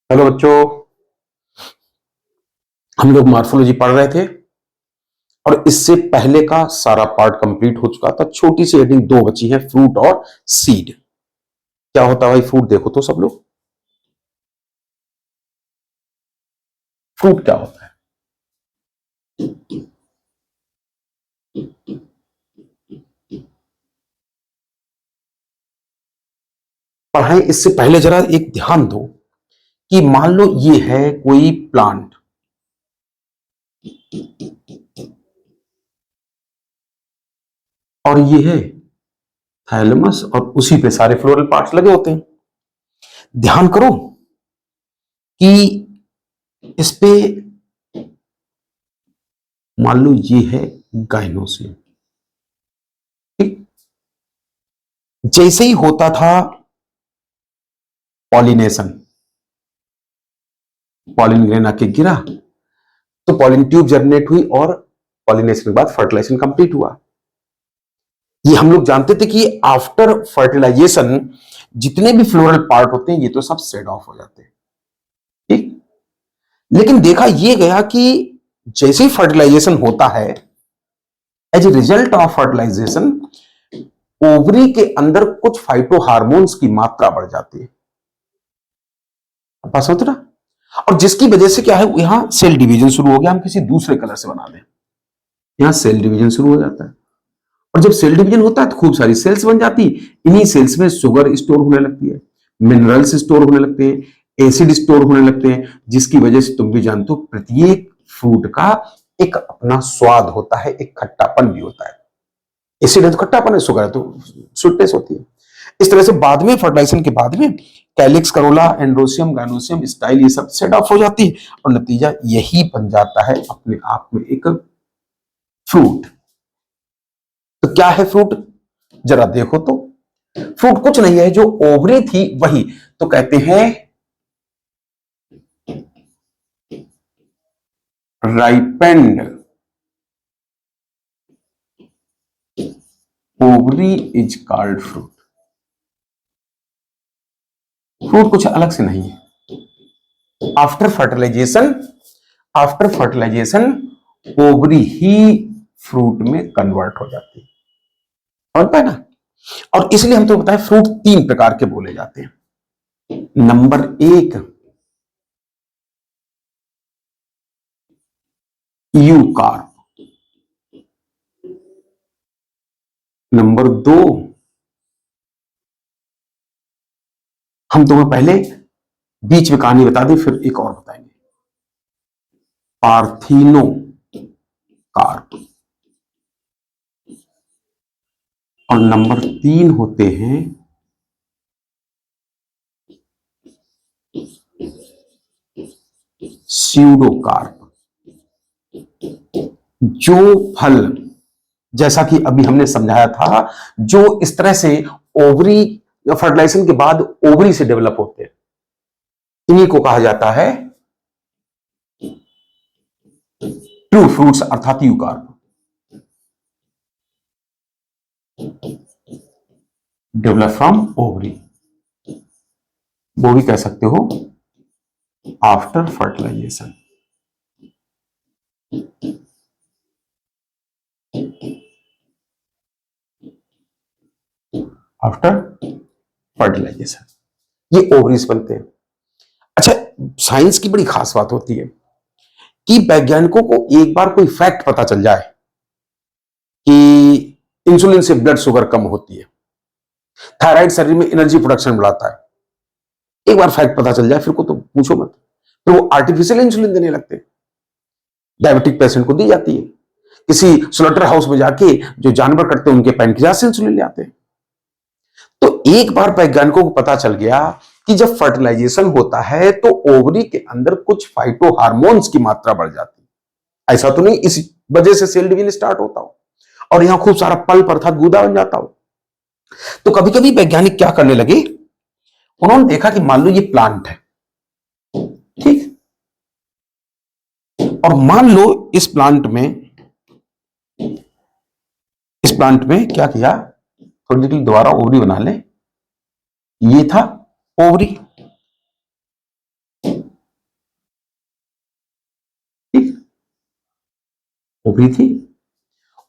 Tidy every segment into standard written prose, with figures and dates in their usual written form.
Hello बच्चों। हम लोग मॉर्फोलॉजी पढ़ रहे थे और इससे पहले का सारा पार्ट कंप्लीट हो चुका था। छोटी सी हेडिंग दो बची है, फ्रूट और सीड। क्या होता है भाई फ्रूट? देखो तो सब लोग, फ्रूट क्या होता है? पढ़ाई इससे पहले जरा एक ध्यान दो कि मान लो ये है कोई प्लांट और ये है थैलेमस और उसी पे सारे फ्लोरल पार्ट्स लगे होते हैं। ध्यान करो कि इस पे मान लो ये है गाइनोसियम। ठीक, जैसे ही होता था पॉलिनेशन, पॉलिन ग्रेन आके गिरा तो पॉलिन ट्यूब जर्मिनेट हुई और पॉलिनेशन के बाद फर्टिलाइजेशन कंप्लीट हुआ। ये हम लोग जानते थे कि आफ्टर फर्टिलाइजेशन जितने भी फ्लोरल पार्ट होते हैं ये तो सब सेड ऑफ हो जाते हैं। ठीक, लेकिन देखा ये गया कि जैसे ही फर्टिलाइजेशन होता है, as a result of fertilisation ovary के अंदर कुछ फाइटो हार्मोन्स की मात्रा बढ़ जाती है। समझ रहा? और जिसकी वजह से क्या है, यहां सेल डिवीजन शुरू हो गया। हम किसी दूसरे कलर से बना दें, यहां सेल डिवीजन शुरू हो जाता है। और जब सेल डिवीजन होता है तो खूब सारी सेल्स बन जाती। इन्हीं सेल्स में शुगर स्टोर होने लगती है, मिनरल्स स्टोर होने लगते हैं, एसिड स्टोर होने लगते हैं, जिसकी वजह से तुम भी जानते हो प्रत्येक फ्रूट का एक अपना स्वाद होता है, एक खट्टापन भी होता है। एसिड है तो खट्टापन है, शुगर है तो स्वीटनेस होती है। इस तरह से बाद में फर्टिलाइजेशन के बाद में calyx, Corolla, androecium, gynoecium, style ये सब सेट ऑफ हो जाती है और नतीजा यही बन जाता है अपने आप में एक फ्रूट। तो क्या है फ्रूट? जरा देखो तो। फ्रूट कुछ नहीं है, जो ओवरी थी वही तो कहते हैं ripened ovary is called fruit. Fruit कुछ अलग से नहीं है। After fertilisation, after fertilisation ovary ही फ्रूट में कन्वर्ट हो जाती है। समझ पाए ना? और इसलिए हम तो बताएं फ्रूट तीन प्रकार के बोले जाते हैं। नंबर एक यूकार्प, नंबर दो हम तुम्हें पहले बीच में कहानी बता दी, फिर एक और बताएंगे, पार्थिनो कार्प। और नंबर तीन होते हैं स्यूडोकार्प। जो फल, जैसा कि अभी हमने समझाया था, जो इस तरह से ओवरी फर्टिलाइजेशन के बाद ओवरी से डेवलप होते हैं, इन्हीं को कहा जाता है ट्रू फ्रूट्स अर्थात यूकार्प। डेवलप फ्रॉम ओवरी, वो भी कह सकते हो आफ्टर फर्टिलाइजेशन। आफ्टर फर्टिलाइजेशन ये ओवरीज बनते हैं। अच्छा, साइंस की बड़ी खास बात होती है कि वैज्ञानिकों को एक बार कोई फैक्ट पता चल जाए कि इंसुलिन से ब्लड शुगर कम होती है, थायराइड शरीर में एनर्जी प्रोडक्शन बढ़ाता है, एक बार फैक्ट पता चल जाए फिर को तो पूछो मत। तो वो आर्टिफिशियल इंसुलिन देने लगते हैं, डायबिटिक पेशेंट को दी जाती है। किसी स्लॉटर हाउस में जाके जो जानवर कटते हैं उनके पैनक्रियास से इंसुलिन ले आते हैं। तो एक बार वैज्ञानिकों को पता चल गया कि जब फर्टिलाइजेशन होता है तो ओवरी के अंदर कुछ फाइटो हार्मोन्स की मात्रा बढ़ जाती है। ऐसा तो नहीं इस वजह से सेल डिवीजन स्टार्ट होता हो और यहां खूब सारा पल्प अर्थात गूदा बन जाता हो। तो कभी कभी वैज्ञानिक क्या करने लगे, उन्होंने देखा कि मान लो ये प्लांट है, ठीक, और मान लो इस प्लांट में क्या किया, थोड़ी देर दोबारा ओवरी बना ले। ये था ओवरी, ओवरी थी।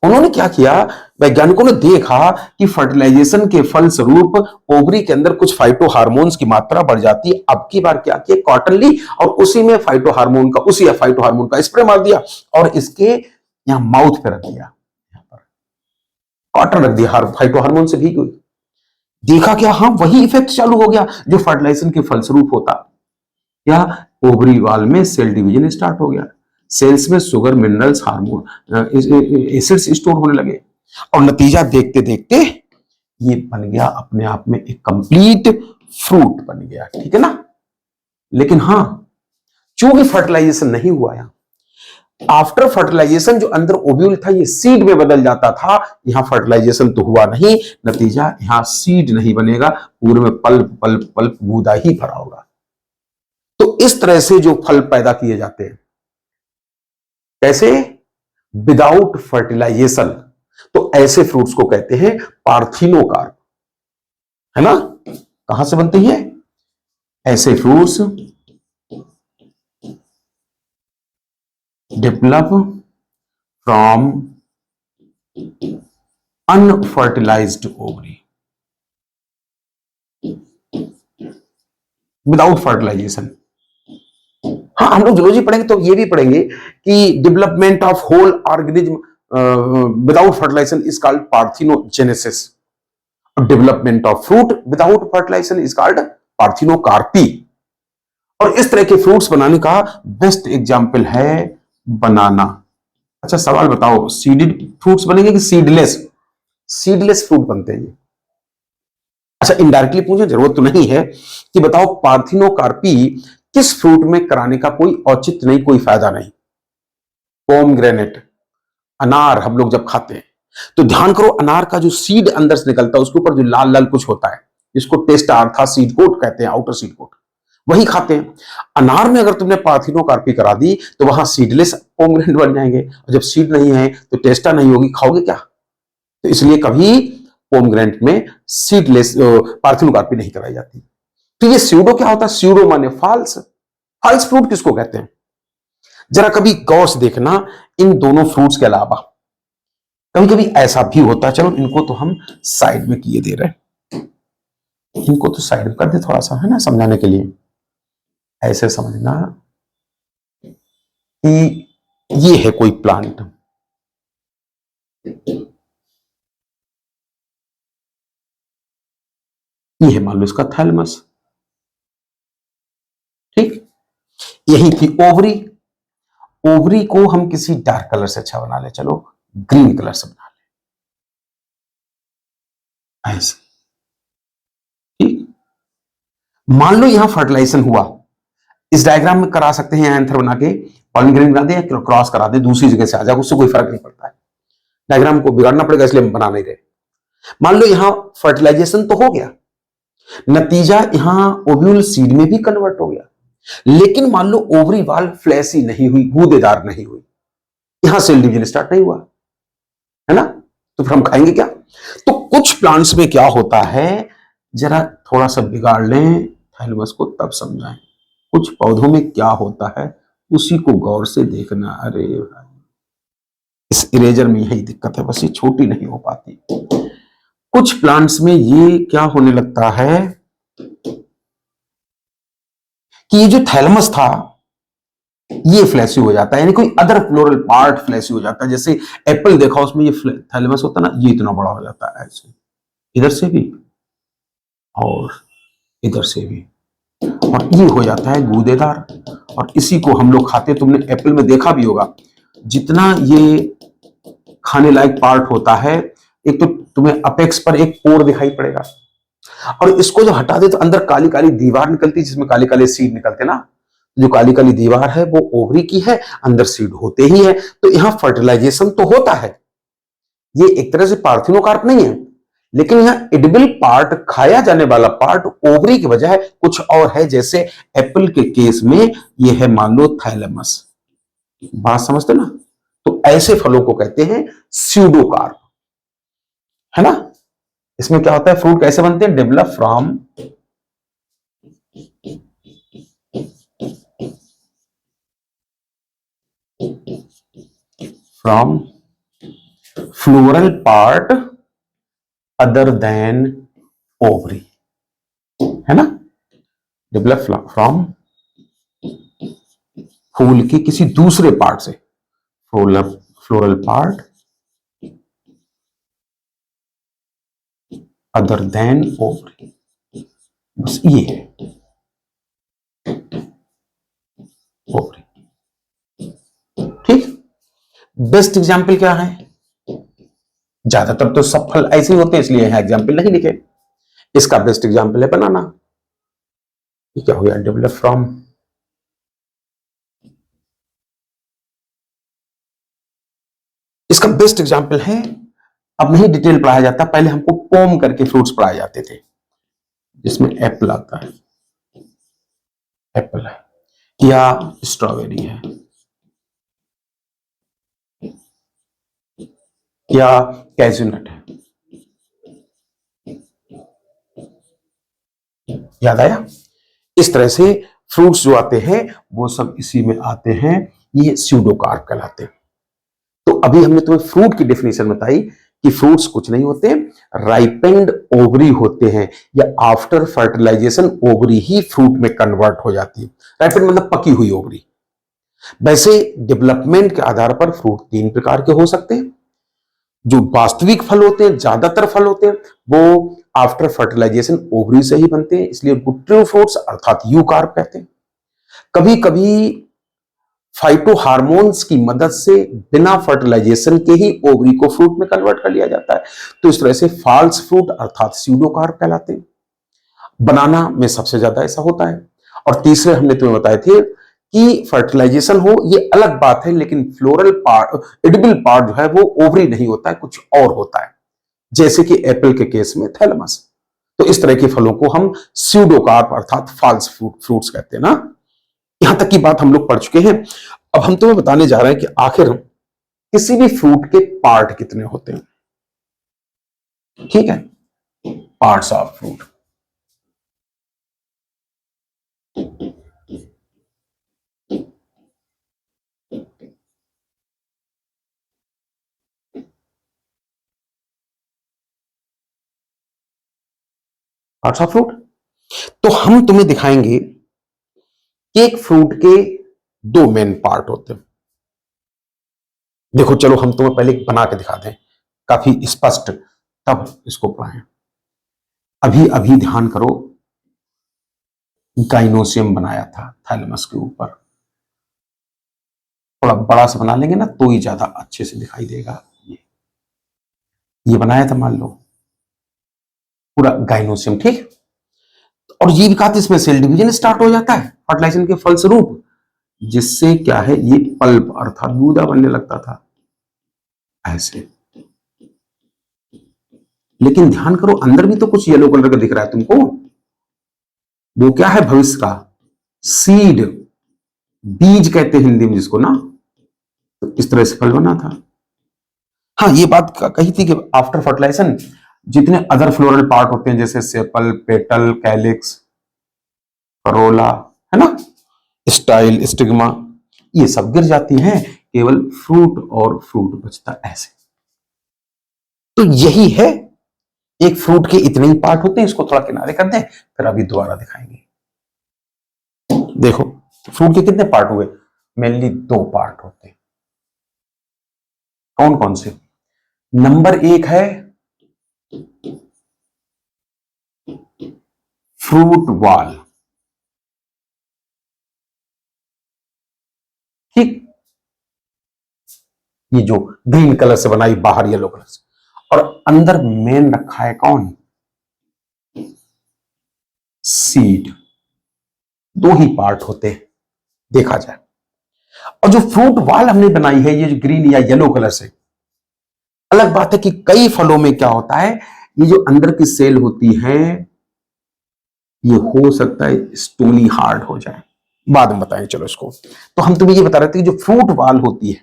उन्होंने क्या किया, वैज्ञानिकों ने देखा कि फर्टिलाइजेशन के फलस्वरूप ओवरी के अंदर कुछ फाइटो हार्मोन्स की मात्रा बढ़ जाती है। अब की बार क्या किया, कॉटन ली और उसी में फाइटो हार्मोन का, उसी फाइटो हार्मोन का स्प्रे मार दिया और इसके यहां माउथ पे रख दिया, कॉटन रख दिया, फाइटो हार्मोन से भीगी हुई। देखा क्या, हाँ वही इफेक्ट चालू हो गया जो फर्टिलाइजेशन के फलस्वरूप होता। क्या, ओवरी वाल में सेल डिवीजन स्टार्ट हो गया, सेल्स में sugar, minerals, hormone, acids store होने लगे और नतीजा देखते देखते ये बन गया अपने आप में एक कंप्लीट फ्रूट बन गया, ठीक है ना। लेकिन हाँ, चूंकि फर्टिलाइजेशन नहीं हुआ, यहां आफ्टर फर्टिलाइजेशन जो अंदर ओव्यूल था ये सीड में बदल जाता था, यहां फर्टिलाइजेशन तो हुआ नहीं, नतीजा यहां सीड नहीं बनेगा, पूरे में पल्प पल्प पल्प गूदा ही भरा होगा। तो इस तरह से जो फल पैदा किए जाते हैं, कैसे, विदाउट फर्टिलाइजेशन, तो ऐसे फ्रूट्स को कहते हैं पार्थिनोकार्प, है ना। कहां से बनते हैं ऐसे fruits, develop from unfertilised ovary, without fertilisation. हाँ, हम लोग जूलॉजी पढ़ेंगे तो ये भी पढ़ेंगे कि development of whole organism without fertilisation is called parthenogenesis, development of fruit without fertilisation is called parthenocarpy. और इस तरह के फ्रूट्स बनाने का बेस्ट एग्जाम्पल है बनाना। अच्छा सवाल बताओ, सीडेड फ्रूट्स बनेंगे कि सीडलेस? सीडलेस फ्रूट बनते हैं ये। अच्छा इनडायरेक्टली पूछे, जरूरत तो नहीं है, कि बताओ पार्थिनोकार्पी किस फ्रूट में कराने का कोई औचित्य नहीं, कोई फायदा नहीं। पोमग्रेनेट, अनार हम लोग जब खाते हैं तो ध्यान करो, अनार का जो सीड अंदर से निकलता है उसके ऊपर जो लाल लाल कुछ होता है, जिसको टेस्ट आर्था सीड कोट कहते हैं, आउटर सीड कोट, वही खाते हैं। अनार में अगर तुमने पार्थिनोकार्पी करा दी तो वहां सीडलेस पोमग्रेनेट बन जाएंगे, और जब सीड नहीं है तो टेस्टा नहीं होगी, खाओगे क्या। तो इसलिए कभी पोमग्रेनेट में सीडलेस पार्थिनोकार्पी नहीं कराई जाती। तो ये स्यूडो क्या होता है, स्यूडो माने फॉल्स। फॉल्स फ्रूट किसको कहते हैं, जरा कभी गौर से देखना, इन दोनों फ्रूट्स के अलावा कभी कभी ऐसा भी होता है, चलो इनको तो हम साइड में किए दे रहे हैं, इनको तो साइड में कर दे थोड़ा सा, है ना, समझाने के लिए। ऐसे समझना कि ये है कोई प्लांट, ये है मान लो इसका थैलमस, ठीक, यही थी ओवरी। ओवरी को हम किसी डार्क कलर से अच्छा बना ले, चलो ग्रीन कलर से बना ले, ऐसे, ठीक। मान लो यहां फर्टिलाइजेशन हुआ, इस डायग्राम में करा सकते हैं एंथर बना के, पॉलिन ग्रीन बना दे या क्रॉस करा दे, दूसरी जगह से आ जाए, उससे कोई फर्क नहीं पड़ता है, डायग्राम को बिगाड़ना पड़ेगा इसलिए हम बना नहीं रहे। मान लो यहां फर्टिलाइजेशन तो हो गया, नतीजा यहां ओव्यूल सीड में भी कन्वर्ट हो गया, लेकिन मान लो ओवरी वाल फ्लैसी नहीं हुई, गूदेदार नहीं हुई, यहां सेल डिवीजन स्टार्ट नहीं हुआ, है ना, तो फिर हम खाएंगे क्या। तो कुछ प्लांट्स में क्या होता है, जरा थोड़ा सा बिगाड़ लें थैलेमस को तब समझाएं, कुछ पौधों में क्या होता है उसी को गौर से देखना। अरे भाई, इस इरेजर में यही दिक्कत है, बस ये छोटी नहीं हो पाती। कुछ प्लांट्स में ये क्या होने लगता है कि ये जो थैलेमस था ये फ्लैसी हो जाता है, यानी कोई अदर फ्लोरल पार्ट फ्लैसी हो जाता है, जैसे एप्पल देखा उसमें ये थैलेमस होता है ना, ये इतना बड़ा हो जाता है ऐसे, इधर से भी और इधर से भी, और ये हो जाता है गूदेदार, और इसी को हम लोग खाते, तुमने एप्पल में देखा भी होगा, जितना ये खाने लायक पार्ट होता है, एक तो तुम्हें अपेक्स पर एक पोर दिखाई पड़ेगा, और इसको जो हटा दे तो अंदर काली काली दीवार निकलती है जिसमें काले काले सीड निकलते ना, जो काली काली दीवार है वो ओवरी की है, अंदर सीड होते ही है। तो यहां फर्टिलाइजेशन तो होता है, ये एक तरह से पार्थिनोकार्प नहीं है, लेकिन यहां एडिबल पार्ट, खाया जाने वाला पार्ट ओवरी की बजाय कुछ और है, जैसे एप्पल के केस में ये है मान लो थैलेमस, बात समझते ना। तो ऐसे फलों को कहते हैं स्यूडोकार्प, है ना। इसमें क्या होता है, फ्रूट कैसे बनते हैं, develop from from floral part other than ovary, है ना। डेवलप फ्रॉम फूल के किसी दूसरे पार्ट से, floral part other than ovary, बस ये है ओवरी। ठीक, बेस्ट एग्जाम्पल क्या है? ज्यादातर तो सब फल ऐसे ही होते हैं, इसलिए यहां एग्जाम्पल नहीं लिखे। इसका बेस्ट एग्जाम्पल है बनाना। ये क्या हो गया? डेवलप फ्रॉम, इसका बेस्ट एग्जाम्पल है, अब नहीं डिटेल पढ़ाया जाता, पहले हमको पोम करके फ्रूट्स पढ़ाए जाते थे, जिसमें एप्पल आता है, एप्पल है या स्ट्रॉबेरी है या कैज्यू नट है। याद आया? इस तरह से फ्रूट्स जो आते हैं वो सब इसी में आते हैं, ये स्यूडोकार्प कहलाते हैं। तो अभी हमने तुम्हें फ्रूट की डेफिनेशन बताई कि फ्रूट्स कुछ नहीं होते, राइपेंड ओवरी होते हैं, या आफ्टर फर्टिलाइजेशन ओवरी ही फ्रूट में कन्वर्ट हो जाती है। राइपेंड मतलब पकी हुई ओवरी। वैसे डेवलपमेंट के आधार पर फ्रूट 3 प्रकार के हो सकते हैं। जो वास्तविक फल होते हैं, ज्यादातर फल होते हैं, वो आफ्टर फर्टिलाइजेशन ओवरी से ही बनते हैं, इसलिए उनको ट्रू फ्रूट्स अर्थात यूकार्प कहते हैं। कभी कभी फाइटो हार्मोन्स की मदद से बिना फर्टिलाइजेशन के ही ओवरी को फ्रूट में कन्वर्ट कर लिया जाता है, तो इस तरह से फॉल्स फ्रूट अर्थात स्यूडोकार्प कहलाते हैं। बनाना में सबसे ज्यादा ऐसा होता है। और तीसरे हमने तुम्हें बताए थे कि फर्टिलाइजेशन हो ये अलग बात है, लेकिन फ्लोरल पार्ट, एडिबल पार्ट जो है वो ओवरी नहीं होता है, कुछ और होता है, जैसे कि एप्पल के केस में थैलेमस। तो इस तरह के फलों को हम स्यूडोकार्प अर्थात फॉल्स फ्रूट्स कहते हैं ना। यहां तक की बात हम लोग पढ़ चुके हैं। अब हम तुम्हें बताने जा रहे हैं कि आखिर किसी भी फ्रूट के पार्ट कितने होते हैं। ठीक है, parts of fruit. Parts of fruit, तो हम तुम्हें दिखाएंगे कि एक फ्रूट के 2 मेन पार्ट होते हैं। देखो चलो हम तुम्हें पहले बना के दिखा दें, काफी स्पष्ट, तब इसको पढ़ाएं। अभी अभी ध्यान करो, गाइनोसियम बनाया था थैलेमस के ऊपर, थोड़ा बड़ा सा बना लेंगे ना तो ही ज्यादा अच्छे से दिखाई देगा। ये बनाया था, मान लो पूरा गाइनोसियम, ठीक। और ये भी कहा था इसमें सेल डिवीजन स्टार्ट हो जाता है फर्टिलाइजेशन के फलस्वरूप, जिससे क्या है, ये पल्प अर्थात गूदा बनने लगता था ऐसे। लेकिन ध्यान करो अंदर भी तो कुछ येलो कलर का दिख रहा है तुमको, वो क्या है? भविष्य का सीड, बीज कहते हैं हिंदी में जिसको ना। तो इस तरह से फल बना था। हाँ, ये बात कही थी कि आफ्टर फर्टिलाइजेशन जितने अदर फ्लोरल पार्ट होते हैं, जैसे सेपल, पेटल, कैलिक्स, करोला, है ना, स्टाइल, स्टिग्मा, ये सब गिर जाती हैं, केवल फ्रूट और फ्रूट बचता ऐसे। तो यही है, एक फ्रूट के इतने ही पार्ट होते हैं। इसको थोड़ा किनारे कर दें, फिर अभी दोबारा दिखाएंगे। देखो फ्रूट के कितने पार्ट हुए? मेनली 2 पार्ट होते हैं। कौन कौन से? नंबर 1 है फ्रूट वॉल, ठीक, ये जो ग्रीन कलर से बनाई, बाहर येलो कलर से, और अंदर मेन रखा है कौन? सीड। 2 ही पार्ट होते हैं देखा जाए। और जो फ्रूट वॉल हमने बनाई है, ये जो ग्रीन या येलो कलर से, अलग बात है कि कई फलों में क्या होता है, ये जो अंदर की सेल होती है ये हो सकता है स्टोनी हार्ड हो जाए, बाद में बताएंगे चलो इसको। तो हम तुम्हें ये बता रहे थे कि जो फ्रूट वॉल होती है,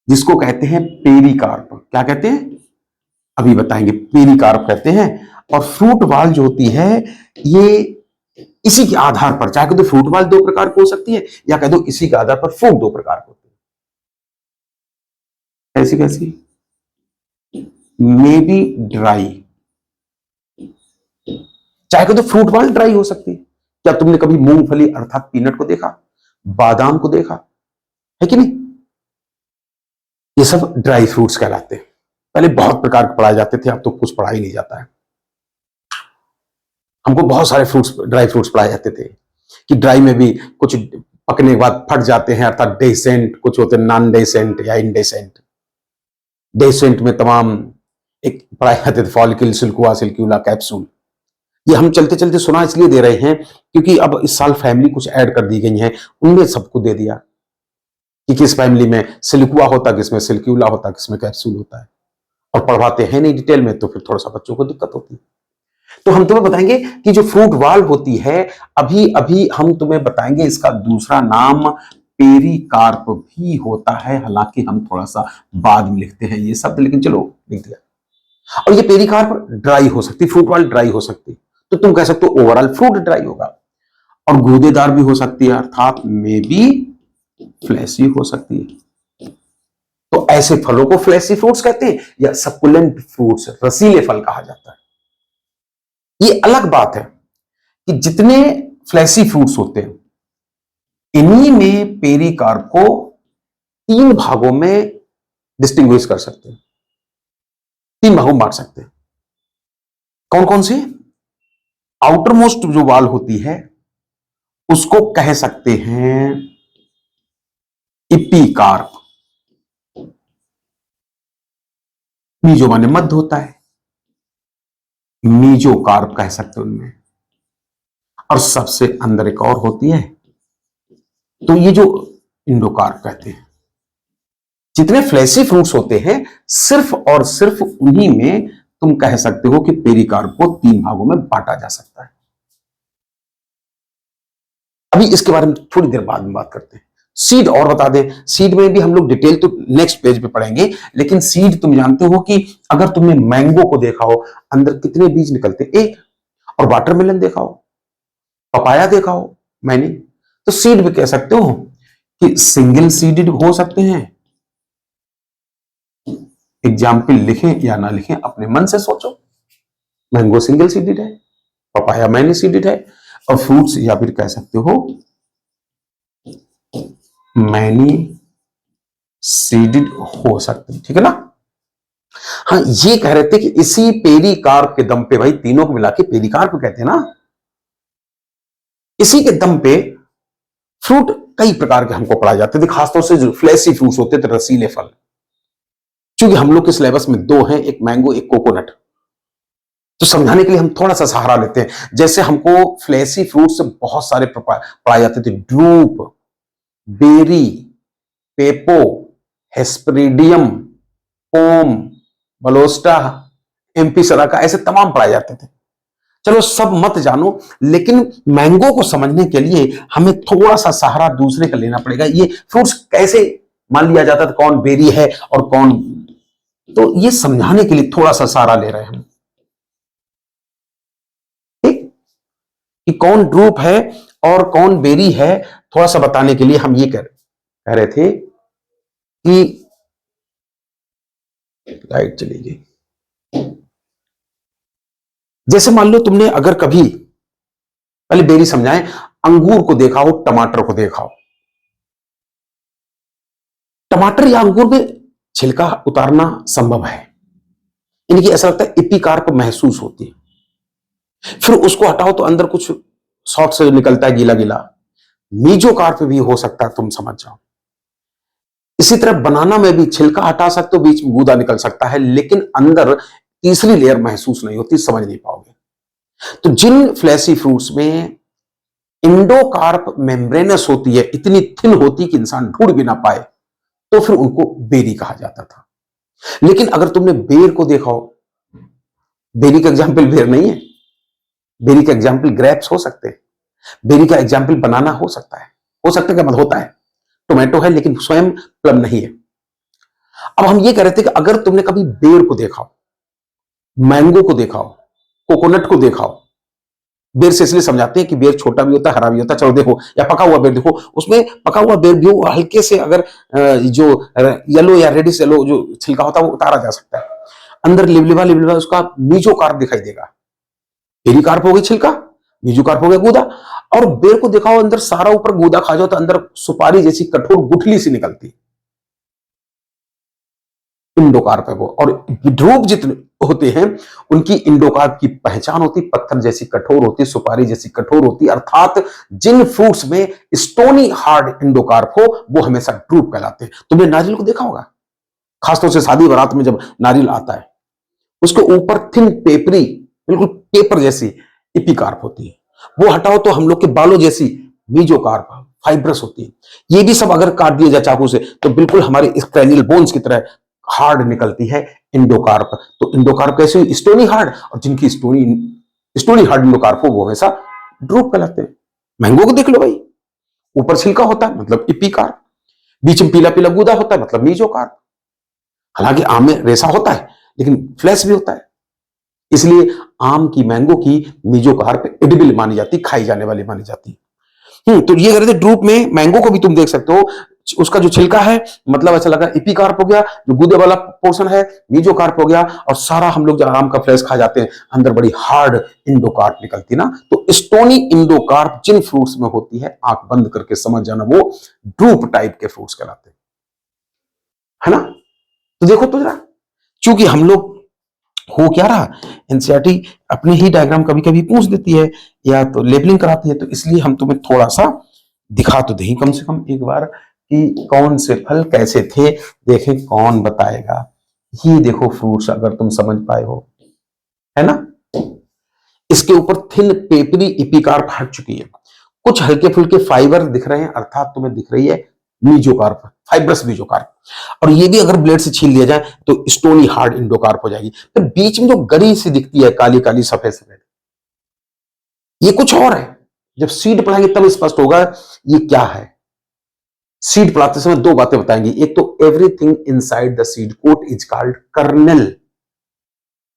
जिसको कहते हैं पेरिकार्प, क्या कहते हैं अभी बताएंगे, पेरिकार्प कहते हैं। और फ्रूट वॉल जो होती है ये इसी के आधार पर, चाहे कह दो फ्रूट वॉल 2 प्रकार की हो सकती है, या कह दो इसी के आधार पर फ्रूट 2 प्रकार के होते हैं। कैसी कैसी, मे बी ड्राई। चाहे तो फ्रूट वाल ड्राई हो सकती है। क्या तुमने कभी मूंगफली अर्थात पीनट को देखा, बादाम को देखा है कि नहीं? ये सब ड्राई फ्रूट्स कहलाते हैं। पहले बहुत प्रकार के पढ़ाए जाते थे, अब तो कुछ पढ़ा ही नहीं जाता है। हमको बहुत सारे फ्रूट्स, ड्राई फ्रूट्स पढ़ाए जाते थे कि ड्राई में भी कुछ पकने के बाद फट जाते हैं अर्थात डेसेंट, कुछ होते हैं नॉन डेसेंट या इनडेसेंट। डेसेंट में तमाम एक पढ़ाए जाते थे, फॉलिकल, सिल्कुआ, सिल्क्यूला, कैप्सूल। ये हम चलते चलते सुना इसलिए दे रहे हैं क्योंकि अब इस साल फैमिली कुछ ऐड कर दी गई है, उनमें सबको दे दिया कि किस फैमिली में सिल्कुआ होता, किसमें सिल्क्यूला होता, किसमें कैप्सूल होता है, और पढ़वाते हैं नहीं डिटेल में, तो फिर थोड़ा सा बच्चों को दिक्कत होती है। तो हम तुम्हें बताएंगे कि जो फ्रूट वाल होती है, अभी अभी हम तुम्हें बताएंगे इसका दूसरा नाम पेरिकार्प भी होता है। हालांकि हम थोड़ा सा बाद में लिखते हैं ये शब्द, लेकिन चलो लिख दिया। और ये पेरिकार्प ड्राई हो सकती, फ्रूट वाल ड्राई हो सकती, तो तुम कह सकते हो ओवरऑल फ्रूट ड्राई होगा। और गूदेदार भी हो सकती है अर्थात मे बी फ्लैशी हो सकती है। तो ऐसे फलों को फ्लैशी फ्रूट्स कहते हैं या सकुलेंट फ्रूट्स, रसीले फल कहा जाता है। ये अलग बात है कि जितने फ्लैशी फ्रूट्स होते हैं, इन्हीं में पेरिकार्प को 3 भागों में डिस्टिंग्विश कर सकते हैं, 3 भागों में बांट सकते हैं। कौन कौन से? आउटर मोस्ट जो वाल होती है उसको कह सकते हैं इपिकार्प। मीजो माने मध्य होता है, मीजोकार्प कह सकते हैं उनमें। और सबसे अंदर एक और होती है, तो ये जो इंडोकार्प कहते हैं। जितने फ्लैशी फ्रूट्स होते हैं सिर्फ और सिर्फ उन्हीं में तुम कह सकते हो कि पेरिकार्प को 3 भागों में बांटा जा सकता है। अभी इसके बारे में थोड़ी देर बाद में बात करते हैं। सीड और बता दें, सीड में भी हम लोग डिटेल तो नेक्स्ट पेज पे पढ़ेंगे, लेकिन सीड तुम जानते हो कि अगर तुमने मैंगो को देखा हो अंदर कितने बीज निकलते, एक, और वाटरमेलन देखा हो, पपाया देखा हो मैंने, तो सीड भी कह सकते हो कि सिंगल सीडेड हो सकते हैं। एग्जाम्पल लिखें या ना लिखें अपने मन से सोचो। मैंगो सिंगल सीडेड है, पपाया मैनी सीडेड है, और फ्रूट्स या फिर कह सकते हो मैनी सीडेड हो सकते हैं, ठीक है ना? हाँ, ये कह रहे थे कि इसी पेरिकार्प के दम पे, भाई तीनों को मिला के पेरिकार्प कहते हैं ना, इसी के दम पे फ्रूट कई प्रकार के हमको पढ़ाए जाते थे, खासतौर से जो फ्लैशी फ्रूट्स होते थे, रसीले फल। क्योंकि हम लोग के सिलेबस में 2 हैं, एक मैंगो एक कोकोनट, तो समझाने के लिए हम थोड़ा सा सहारा लेते हैं। जैसे हमको फ्लैशी फ्रूट से बहुत सारे पढ़ाए जाते थे, ड्रूप, बेरी, पेपो, हेस्पेरिडियम, पोम, बलोस्टा, एम्पिसरा का, ऐसे तमाम पढ़ाए जाते थे। चलो सब मत जानो, लेकिन मैंगो को समझने के लिए हमें थोड़ा सा सहारा दूसरे का लेना पड़ेगा। ये फ्रूट्स कैसे मान लिया जाता था, कौन बेरी है और कौन, तो ये समझाने के लिए थोड़ा सा सहारा ले रहे हैं हम, ठीक, कि कौन ड्रूप है और कौन बेरी है, थोड़ा सा बताने के लिए हम ये कह रहे थे कि लाइट चली गई। जैसे मान लो तुमने अगर कभी, पहले बेरी समझाएं, अंगूर को देखा हो, टमाटर को देखा हो, टमाटर या अंगूर में छिलका उतारना संभव है, इनकी ऐसा लगता है इपिकार्प महसूस होती है। फिर उसको हटाओ तो अंदर कुछ सॉफ्ट से निकलता है, गीला गीला, मीजोकार्प भी हो सकता है, तुम समझ जाओ। इसी तरह बनाना में भी छिलका हटा सकते हो, बीच में गूदा निकल सकता है, लेकिन अंदर तीसरी लेयर महसूस नहीं होती, समझ नहीं पाओगे। तो जिन फ्लैशी फ्रूट्स में इंडोकार्प मेम्ब्रेनस होती है, इतनी थिन होती कि इंसान ढूंढ भी ना पाए, तो फिर उनको बेरी कहा जाता था। लेकिन अगर तुमने बेर को देखा हो, बेरी का एग्जाम्पल बेर नहीं है, बेरी का एग्जाम्पल ग्रेप्स हो सकते हैं, बेरी का एग्जाम्पल बनाना हो सकता है, क्या मत होता है, टोमेटो है लेकिन स्वयं प्लम नहीं है। अब हम ये कह रहे थे कि अगर तुमने कभी बेर को देखा हो, मैंगो को देखा हो, कोकोनट को देखा हो, बेर से इसलिए समझाते हैं कि बेर छोटा भी होता है, हरा भी होता है। चलो देखो, या पका हुआ बेर देखो, उसमें पका हुआ बेर भी हो, हल्के से अगर जो येलो या रेडिश येलो जो छिलका होता है वो उतारा जा सकता है। अंदर लिबलिबा लिबलिबा उसका मीजोकार्प दिखाई देगा। पेरिकार्प हो गई छिलका, मीजोकार्प हो गया गूदा। और बेर को दिखाओ, अंदर सारा ऊपर गूदा खा जाओ तो अंदर सुपारी जैसी कठोर गुठली सी निकलती, इंडोकार्प है वो। और ध्रुव जितने होते हैं उनकी इंडोकार्प की पहचान होती, पत्थर जैसी कठोर होती, सुपारी जैसी कठोर होती। अर्थात जिन फ्रूट्स में स्टोनी हार्ड इंडोकार्प हो वो हमेशा ध्रुव कहलाते हैं। तुमने नारियल को देखा होगा, खासतौर से शादी बारात में जब नारियल आता है, उसके ऊपर थिन पेपरी, बिल्कुल पेपर जैसी इपिकार्प होती है। वो हटाओ तो हम लोग के बालों जैसी मीजोकार्प फाइब्रस होती है। ये भी सब अगर काट दिया जाए चाकू से तो बिल्कुल हमारे स्क्रैनियल बोन्स की तरह हार्ड निकलती है इंडोकार्प। तो इंडोकार्प कैसे हुई? Stony hard. और जिनकी स्टोनी हार्ड इंडोकार्प हो वो हमेशा ड्रूप कहलाते हैं। मैंगो को देख लो भाई, ऊपर छिलका होता है मतलब इपिकार्प, बीच में पीला पीला गूदा होता है मतलब मीजोकार्प। हालांकि आम में रेशा होता है लेकिन फ्लैश भी होता है, इसलिए आम की, मैंगो की मीजोकार्प एडिबल मानी जाती, खाई जाने वाली मानी जाती। तो ये कह रहे थे ड्रूप में मैंगो को भी तुम देख सकते हो, उसका जो छिलका है मतलब अच्छा लगा इपिकार्प हो गया, जो गूदे वाला पोर्शन है मीजोकार्प हो गया, और सारा हम लोग जब आम का फ्लैश खा जाते हैं अंदर बड़ी हार्ड इंडोकार्प निकलती ना। तो स्टोनी इंडोकार्प जिन फ्रूट्स में होती है, आंख बंद करके समझ जाना, वो ड्रूप टाइप के फ्रूट्स कहलाते हैं, है ना। तो देखो तो जरा, चूंकि हम लोग हो क्या रहा, एनसीईआरटी अपने ही डायग्राम कभी कभी पूछ देती है या तो लेबलिंग कराती है, तो इसलिए हम तुम्हें थोड़ा सा दिखा तो दें कम से कम एक बार कि कौन से फल कैसे थे, देखें कौन बताएगा। ये देखो फ्रूट्स, अगर तुम समझ पाए हो, है ना। इसके ऊपर थिन पेपरी इपिकार्प हट चुकी है, कुछ हल्के फुल्के फाइबर दिख रहे हैं, अर्थात तुम्हें दिख रही है मीजोकार्प, फाइब्रस मीजोकार्प। और ये भी अगर ब्लेड से छील लिया जाए तो स्टोनी हार्ड इंडोकार्प हो जाएगी। फिर बीच में जो गरी सी दिखती है, काली काली सफेद सफेद, ये कुछ और है। जब सीड पढ़ाएंगे तब स्पष्ट होगा ये क्या है। सीड पढ़ाते समय दो बातें बताएंगे, एक तो everything inside the seed coat is called kernel,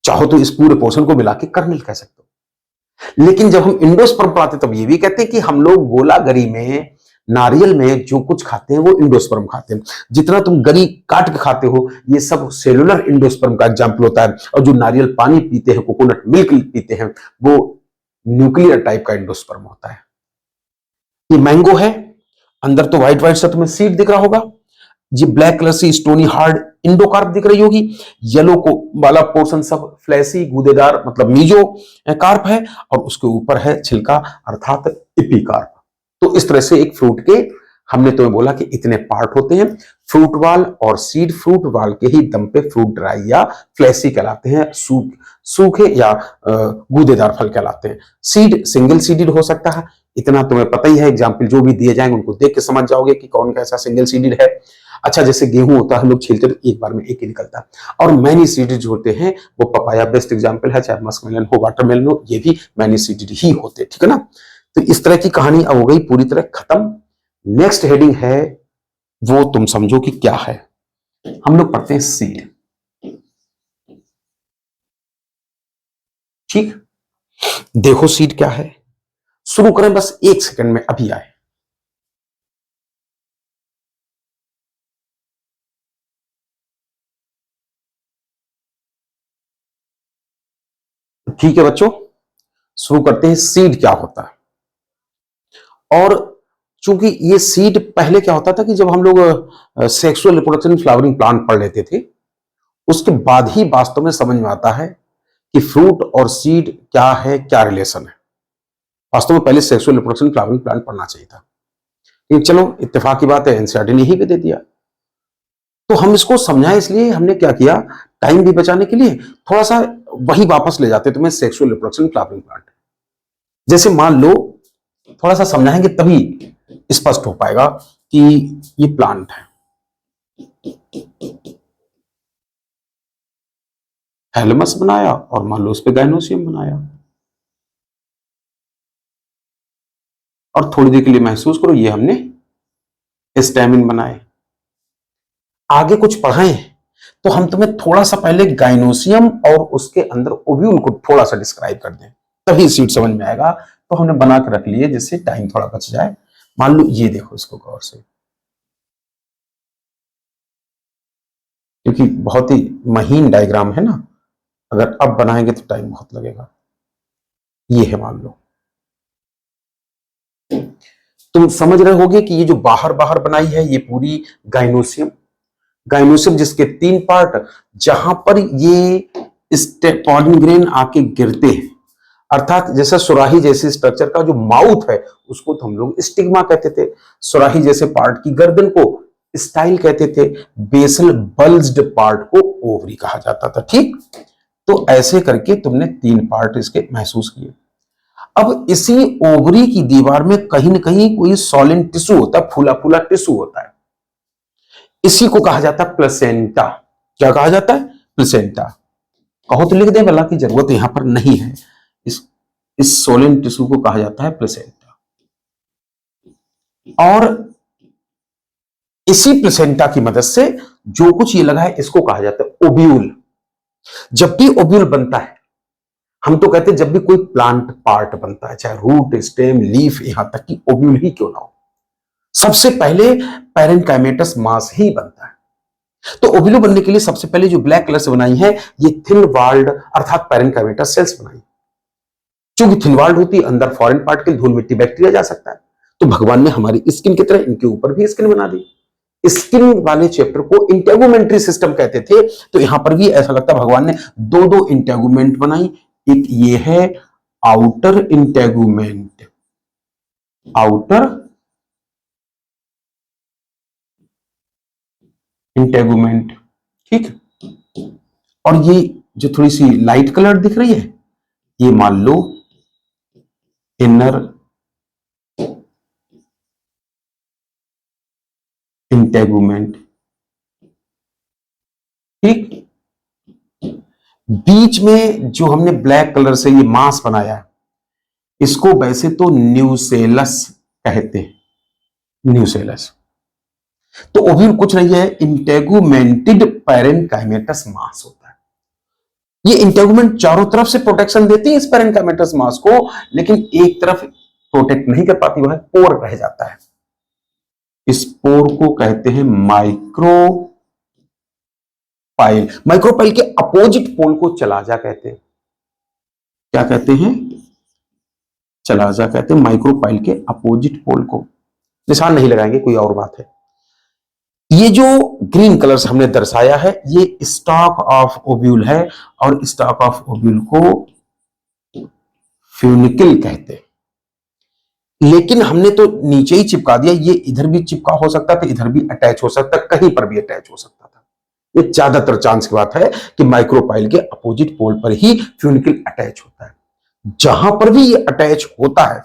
चाहो तो इस पूरे पोर्शन को मिला के कर्नेल कह सकते हो। लेकिन जब हम इंडोस्पर्म पढ़ाते तब ये भी कहते हैं कि हम लोग गोला गरी में, नारियल में जो कुछ खाते हैं वो इंडोस्पर्म खाते हैं। जितना तुम गरी काट के खाते हो ये सब सेलुलर इंडोस्पर्म का एग्जाम्पल होता है, और जो नारियल पानी पीते हैं, कोकोनट मिल्क पीते हैं, वो न्यूक्लियर टाइप का इंडोस्पर्म होता है। ये मैंगो है, अंदर तो व्हाइट व्हाइट सा तुम्हें सीड दिख रहा होगा, ये ब्लैक कलर से स्टोनी हार्ड इंडोकार्प दिख रही होगी, येलो को वाला पोर्शन सब फ्लैसी गूदेदार मतलब मीजो कार्प है, और उसके ऊपर है छिलका अर्थात इपिकार्प। तो इस तरह से एक फ्रूट के, हमने तुम्हें बोला कि इतने पार्ट होते हैं, फ्रूट वाल और सीड। फ्रूट वाल के ही दम पे फ्रूट ड्राई या फ्लैसी कहलाते हैं, सूखे या गूदेदार फल कहलाते हैं। सीड सिंगल सीडेड हो सकता है, इतना तुम्हें पता ही है, एग्जाम्पल जो भी दिए जाएंगे उनको देख के समझ जाओगे कि कौन कैसा सिंगल सीडेड है। अच्छा, जैसे गेहूं होता है, हम लोग छीलते तो एक बार में एक ही निकलता है। और मैनी सीडेड जो होते हैं वो पपाया बेस्ट एग्जाम्पल है, चाहे मस्कमेलन हो, वाटरमेलन हो, ये भी मैनी सीडेड ही होते हैं, ठीक है ना। तो इस तरह की कहानी अब हो गई पूरी तरह खत्म। नेक्स्ट हेडिंग है, वो तुम समझो कि क्या है। हम लोग पढ़ते हैं सीड, ठीक। देखो सीड क्या है, शुरू करें बस एक सेकंड में, अभी आए। ठीक है बच्चों, शुरू करते हैं सीड क्या होता है। और चूंकि ये सीड पहले क्या होता था कि जब हम लोग सेक्सुअल रिप्रोडक्शन फ्लावरिंग प्लांट पढ़ लेते थे, उसके बाद ही वास्तव में समझ में आता है कि फ्रूट और सीड क्या है, क्या रिलेशन है। वास्तव में पहले सेक्सुअल रिप्रोडक्शन फ्लावरिंग प्लांट पढ़ना चाहिए था, लेकिन चलो इत्तेफाक की बात है, एनसीईआरटी ने ही पे दे दिया। तो हम इसको समझाएं, इसलिए हमने क्या किया, टाइम भी बचाने के लिए थोड़ा सा वही वापस ले जाते तुम्हें, सेक्सुअल रिप्रोडक्शन फ्लावरिंग प्लांट। जैसे मान लो थोड़ा सा समझाएंगे तभी स्पष्ट हो पाएगा कि ये प्लांट है, थैलेमस बनाया और मान लो उस पे गाइनोसियम बनाया, और थोड़ी देर के लिए महसूस करो ये हमने स्टैमिन बनाए। आगे कुछ पढ़ाएं तो हम तुम्हें थोड़ा सा पहले गाइनोसियम और उसके अंदर ओव्यूल को थोड़ा सा डिस्क्राइब कर दें, तभी सीट समझ में आएगा। तो हमने बना के रख लिए जिससे टाइम थोड़ा बच जाए। मान लो ये देखो इसको गौर से, क्योंकि बहुत ही महीन डायग्राम है ना, अगर अब बनाएंगे तो टाइम बहुत लगेगा। ये है, मान लो तुम समझ रहे होगे कि ये जो बाहर बाहर बनाई है ये पूरी गाइनोसियम, गाइनोसियम जिसके 3 पार्ट, जहां पर ये पॉलन ग्रेन आके गिरते हैं, अर्थात जैसा सुराही जैसे स्ट्रक्चर का जो माउथ है उसको तो हम लोग स्टिग्मा कहते थे, सुराही जैसे पार्ट की गर्दन को स्टाइल कहते थे, बेसल बल्ज्ड पार्ट को ओवरी कहा जाता था। ठीक, तो ऐसे करके तुमने 3 पार्ट इसके महसूस किए। अब इसी ओवरी की दीवार में कहीं ना कहीं कोई सॉलिड टिश्यू होता है, फूला फूला टिश्यू होता है, इसी को कहा जाता है प्लेसेंटा। क्या कहा जाता है? प्लेसेंटा। कहो तो लिख दे, भला की जरूरत यहां पर नहीं है। इस सोलिन टिश्यू को कहा जाता है प्लेसेंटा। और इसी प्लेसेंटा की मदद से जो कुछ ये लगा है इसको कहा जाता है ओब्यूल। जब भी ओब्यूल बनता है, हम तो कहते हैं जब भी कोई प्लांट पार्ट बनता है, चाहे रूट, स्टेम, लीफ, यहां तक कि ओब्यूल ही क्यों ना हो, सबसे पहले पैरेन्काइमेटस मास ही बनता है। तो ओब्यूल बनने के लिए सबसे पहले जो ब्लैक कलर से बनाई है ये थिन वाल्ड अर्थात पैरेन्काइमेटस सेल्स बनाई। क्योंकि थिन वाल्ड होती है, अंदर फॉरेन पार्ट के धूल मिट्टी बैक्टीरिया जा सकता है, तो भगवान ने हमारी स्किन की तरह इनके ऊपर भी स्किन बना दी। स्किन वाले चैप्टर को इंटेगुमेंट्री सिस्टम कहते थे, तो यहां पर भी ऐसा लगता है भगवान ने दो इंटेगुमेंट बनाई। एक ये है आउटर इंटेगुमेंट, आउटर इंटेगुमेंट, ठीक। और ये जो थोड़ी सी लाइट कलर दिख रही है ये मान लो इनर इंटेगुमेंट, ठीक। बीच में जो हमने ब्लैक कलर से ये मास बनाया इसको वैसे तो न्यूसेलस कहते हैं, न्यूसेलस। तो ओव्यूल कुछ नहीं है, इंटेगुमेंटेड पैरेन्काइमेटस मास होता है। ये इंटेगुमेंट चारों तरफ से प्रोटेक्शन देती है इस पैरेन्काइमेटस मास को, लेकिन एक तरफ प्रोटेक्ट नहीं कर पाती, वह पोर रह जाता है। इस पोर को कहते हैं माइक्रोपाइल। माइक्रोपाइल के अपोजिट पोल को चलाजा कहते हैं। क्या कहते हैं? चलाजा कहते हैं। माइक्रोपाइल के अपोजिट पोल को, निशान नहीं लगाएंगे, कोई और बात है। ये जो ग्रीन कलर से हमने दर्शाया है ये स्टॉक ऑफ ओव्यूल है, और स्टॉक ऑफ ओव्यूल को फ्यूनिकल कहते हैं। लेकिन हमने तो नीचे ही चिपका दिया, ये इधर भी चिपका हो सकता था, इधर भी अटैच हो सकता, कहीं पर भी अटैच हो सकता था। ये ज्यादातर चांस की बात है कि माइक्रोपाइल के अपोजिट पोल पर ही फ्यूनिकल अटैच होता है। जहां पर भी ये अटैच होता है,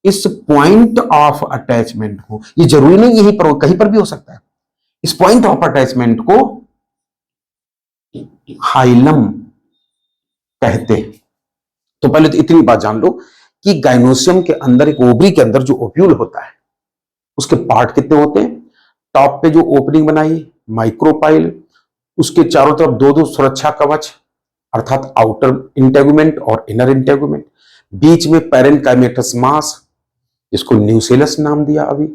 इस पॉइंट ऑफ अटैचमेंट को, ये जरूरी नहीं यहीं पर हो, कहीं पर भी हो सकता है, इस पॉइंट ऑफ अटैचमेंट को हाइलम कहते हैं। तो पहले तो इतनी बात जान लो कि गाइनोसियम के अंदर, एक ओवरी के अंदर जो ओव्यूल होता है उसके पार्ट कितने होते हैं? टॉप पे जो ओपनिंग बनाई माइक्रोपाइल, उसके चारों तरफ दो सुरक्षा कवच अर्थात आउटर इंटेगुमेंट और इनर इंटेगुमेंट, बीच में पैरेन्काइमेटस मास, इसको न्यूसेलस नाम दिया अभी,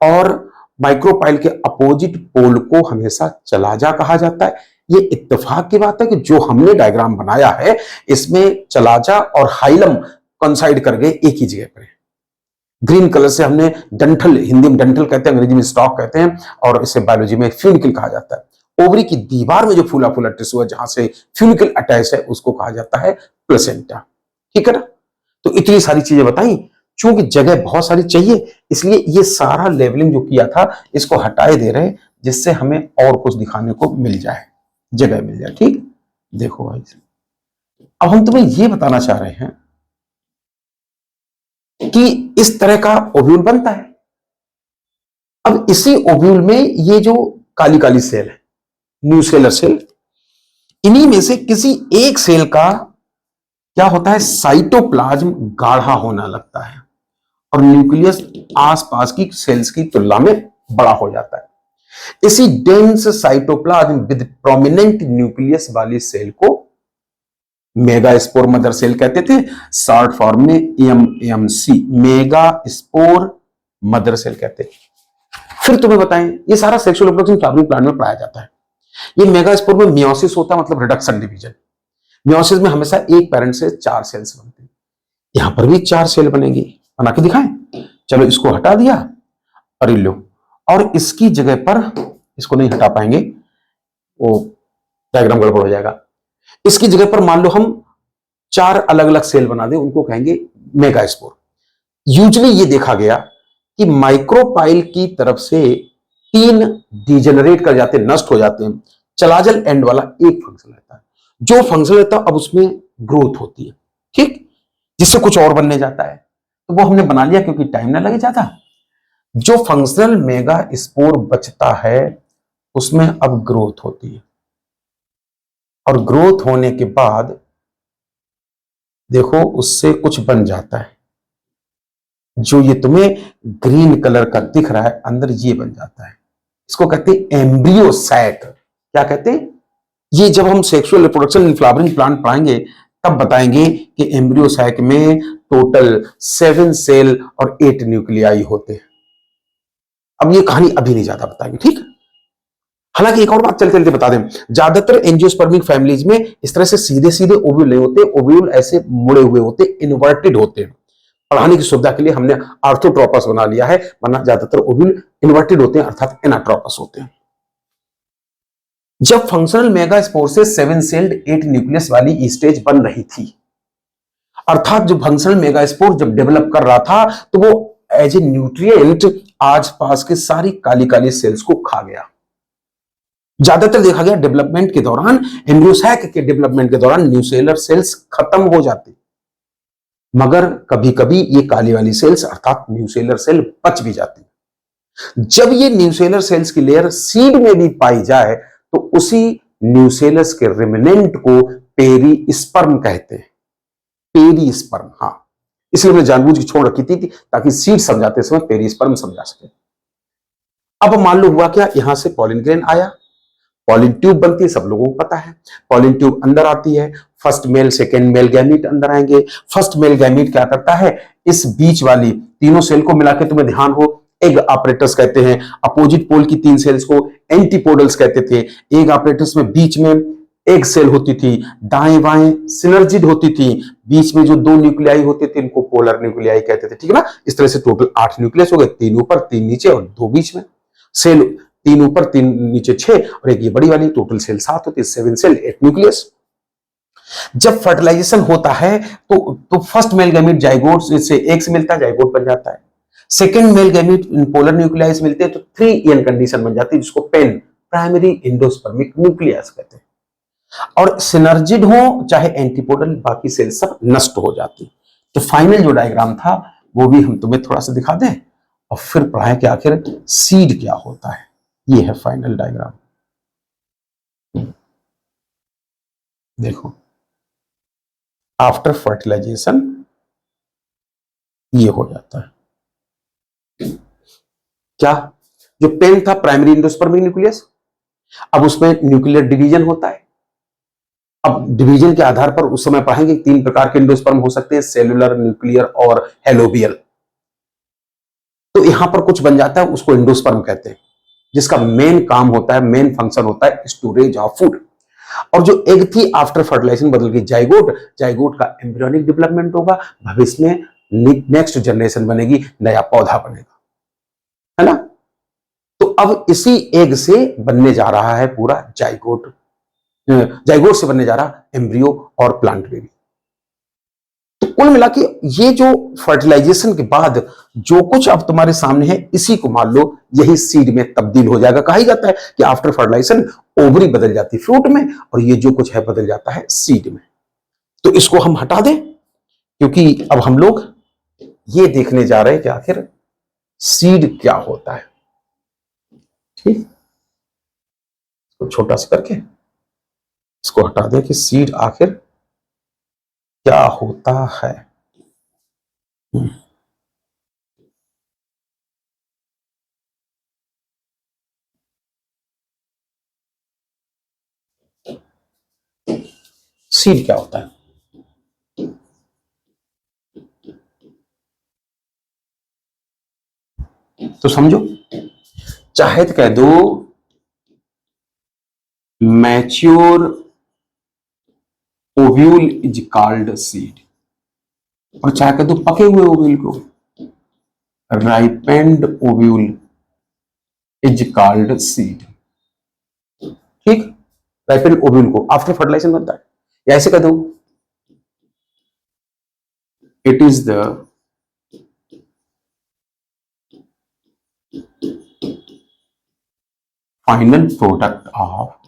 और माइक्रोपाइल के अपोजिट पोल को हमेशा चलाजा कहा जाता है। ये इत्तेफाक की बात है कि जो हमने डायग्राम बनाया है इसमें चलाजा और हाइलम कंसाइड कर गए एक ही जगह पर। ग्रीन कलर से हमने डंठल, हिंदी में डंठल कहते हैं, अंग्रेजी में स्टॉक कहते हैं, और इसे बायोलॉजी में फ्यूनिकल कहा जाता है। ओवरी की दीवार में जो फूला फूला टिश्यू है जहां से फ्यूनिकल अटैच है उसको कहा जाता है प्लेसेंटा, ठीक है ना। तो इतनी सारी चीजें बताई, चूंकि जगह बहुत सारी चाहिए इसलिए ये सारा लेवलिंग जो किया था इसको हटाए दे रहे, जिससे हमें और कुछ दिखाने को मिल जाए, जगह मिल जाए, ठीक। देखो भाई, अब हम तुम्हें ये बताना चाह रहे हैं कि इस तरह का ओव्यूल बनता है। अब इसी ओव्यूल में ये जो काली काली सेल है, न्यूसेलर सेल, इन्हीं में से किसी एक सेल का क्या होता है, साइटोप्लाज्म गाढ़ा होना लगता है और न्यूक्लियस आसपास की सेल्स की तुलना में बड़ा हो जाता है। इसी dense cytoplasm with prominent nucleus वाली सेल को मेगा स्पोर मदर सेल कहते थे, शॉर्ट फॉर्म में MMC, megaspore mother cell कहते हैं। फिर तुम्हें बताएं, ये सारा सेक्सुअल रिप्रोडक्शन फ्लावरिंग प्लांट में पढ़ाया जाता है। ये मेगा स्पोर में मियोसिस होता है, मतलब रिडक्शन डिवीजन। मियोसिस में हमेशा एक पेरेंट से 4 सेल्स बनते हैं, यहां पर भी 4 सेल बनेगी। बना के दिखाएं? चलो इसको हटा दिया और लो, और इसकी जगह पर, इसको नहीं हटा पाएंगे, वो डायग्राम गड़बड़ हो जाएगा। इसकी जगह पर मान लो हम 4 अलग अलग सेल बना दें, उनको कहेंगे मेगास्पोर। यूजुअली ये देखा गया कि माइक्रोपाइल की तरफ से 3 डिजेनरेट कर जाते हैं, नष्ट हो जाते हैं। चलाजल एंड वाला एक फंक्शन रहता है, जो फंक्शन रहता है अब उसमें ग्रोथ होती है, ठीक, जिससे कुछ और बनने जाता है। तो वो हमने बना लिया क्योंकि टाइम ना लगे ज्यादा। जो फंक्शनल मेगा स्पोर बचता है उसमें अब ग्रोथ होती है, और ग्रोथ होने के बाद देखो उससे कुछ बन जाता है। जो ये तुम्हें ग्रीन कलर का दिख रहा है अंदर, ये बन जाता है। इसको कहते हैं एम्ब्रियो सैक। क्या कहते हैं? ये जब हम sexual reproduction in flowering plant पढ़ाएंगे तब बताएंगे कि एम्ब्रियो सैक में टोटल 7 सेल और 8 न्यूक्लियाई होते हैं। अब ये कहानी अभी नहीं ज्यादा बताएंगे, ठीक है? हालांकि एक और बात चलते चलते बता दें, ज्यादातर एंजियोस्पर्मिक फैमिलीज में इस तरह से सीधे सीधे ओव्यूल नहीं होते, ओव्यूल ऐसे मुड़े हुए होते, इन्वर्टेड होते हैं। पढ़ाने की सुविधा के लिए हमने आर्थोट्रोपस बना लिया है, वरना ज्यादातर ओव्यूल इन्वर्टेड होते हैं, अर्थात एनाट्रोपस होते हैं। जब फंक्शनल मेगास्पोर से 7 सेल्ड 8 न्यूक्लियस वाली स्टेज बन रही थी, अर्थात जो फंक्शनल मेगास्पोर जब डेवलप कर रहा था तो वो एज ए न्यूट्रिएंट आसपास के सारी काली काली सेल्स को खा गया। ज्यादातर देखा गया डेवलपमेंट के दौरान, एम्ब्रियोसैक के डेवलपमेंट के दौरान न्यूसेलर सेल्स खत्म हो जाती, मगर कभी कभी ये काली वाली सेल्स अर्थात न्यूसेलर सेल बच भी जाती। जब ये न्यूसेलर सेल्स की लेयर सीड में भी पाई जाए तो उसी न्यूसेलस के रिमेनेंट को पेरीस्पर्म कहते हैं। पेरीस्पर्म, हाँ, इसलिए मैंने जानबूझ के छोड़ रखी थी ताकि सीड समझाते समय पेरीस्पर्म समझा सके। अब मान लो हुआ क्या, यहां से पॉलिन ग्रेन आया, पॉलिन ट्यूब बनती है, सब लोगों को पता है। पॉलिन ट्यूब अंदर आती है, first male second male gamete अंदर आएंगे। फर्स्ट मेल गैमीट क्या करता है, इस बीच वाली तीनों सेल को मिला के, तुम्हें ध्यान हो, एग ऑपरेटर्स कहते हैं। अपोजिट पोल की 3 सेल्स को एंटीपोडल्स कहते थे। एग ऑपरेटर्स में बीच में एक सेल होती थी, दाएं बाएं सिनर्जिड होती थी, बीच में जो 2 न्यूक्लियाई होते थे इनको पोलर न्यूक्लियाई कहते थे, ठीक है ना? इस तरह से टोटल 8 न्यूक्लियस हो गए, 3 ऊपर 3 नीचे और 2 बीच में। सेल 3 ऊपर 3 नीचे 6 और एक ये बड़ी वाली, टोटल सेल 7 होती है, 7 सेल 8 न्यूक्लियस। जब फर्टिलाइजेशन होता है तो फर्स्ट मेल गैमीट जाइगोट से एक से मिलता है, जाइगोट बन जाता है। Second male gamete polar nucleus मिलते हैं तो 3n कंडीशन बन जाती है, जिसको पेन, प्राइमरी इंडोस्पर्मिक न्यूक्लियस कहते हैं। और सिनर्जिड हो चाहे एंटीपोडल, बाकी सेल सब नष्ट हो जाती। तो फाइनल जो डायग्राम था वो भी हम तुम्हें थोड़ा सा दिखा दें और फिर पढ़ाएं कि आखिर सीड क्या होता है। ये है फाइनल डायग्राम, देखो। आफ्टर फर्टिलाइजेशन ये हो जाता है क्या, जो पेन था प्राइमरी इंडोस्पर्मिक न्यूक्लियस, अब उसमें न्यूक्लियर डिवीजन होता है। अब डिवीजन के आधार पर उस समय पढ़ेंगे 3 प्रकार के एंडोस्पर्म हो सकते हैं, सेलुलर, न्यूक्लियर और हेलोबियल। तो यहां पर कुछ बन जाता है, उसको एंडोस्पर्म कहते हैं, जिसका मेन काम होता है, मेन फंक्शन होता है स्टोरेज ऑफ फूड। और जो एग थी आफ्टर फर्टिलाइजेशन बदल गई जाइगोट, जाइगोट का एम्ब्रियोनिक डेवलपमेंट होगा, भविष्य में नेक्स्ट जनरेशन बनेगी, नया पौधा बनेगा, है ना? तो अब इसी एग से बनने जा रहा है पूरा जाइगोट, जाइगोट से बनने जा रहा एम्ब्रियो और प्लांट बेबी। तो कुल मिला के ये जो फर्टिलाइजेशन के बाद जो कुछ अब तुम्हारे सामने है, इसी को मान लो यही सीड में तब्दील हो जाएगा। कहा जाता है कि आफ्टर फर्टिलाइजेशन ओवरी बदल जाती है फ्रूट में, और ये जो कुछ है बदल जाता है सीड में। तो इसको हम हटा दें, क्योंकि अब हम लोग ये देखने जा रहे हैं कि आखिर सीड क्या होता है। ठीक, तो छोटा सा करके इसको हटा दें कि सीड आखिर क्या होता है। सीड क्या होता है? तो समझो, चाहे तो कह दो mature ovule is called seed, और चाहे कह दो पके हुए ओव्यूल को ripened ovule is called seed. ठीक, राइपेंड ओव्यूल को आफ्टर फर्टिलाइजेशन बनता है, या ऐसे कह दो it is the final product of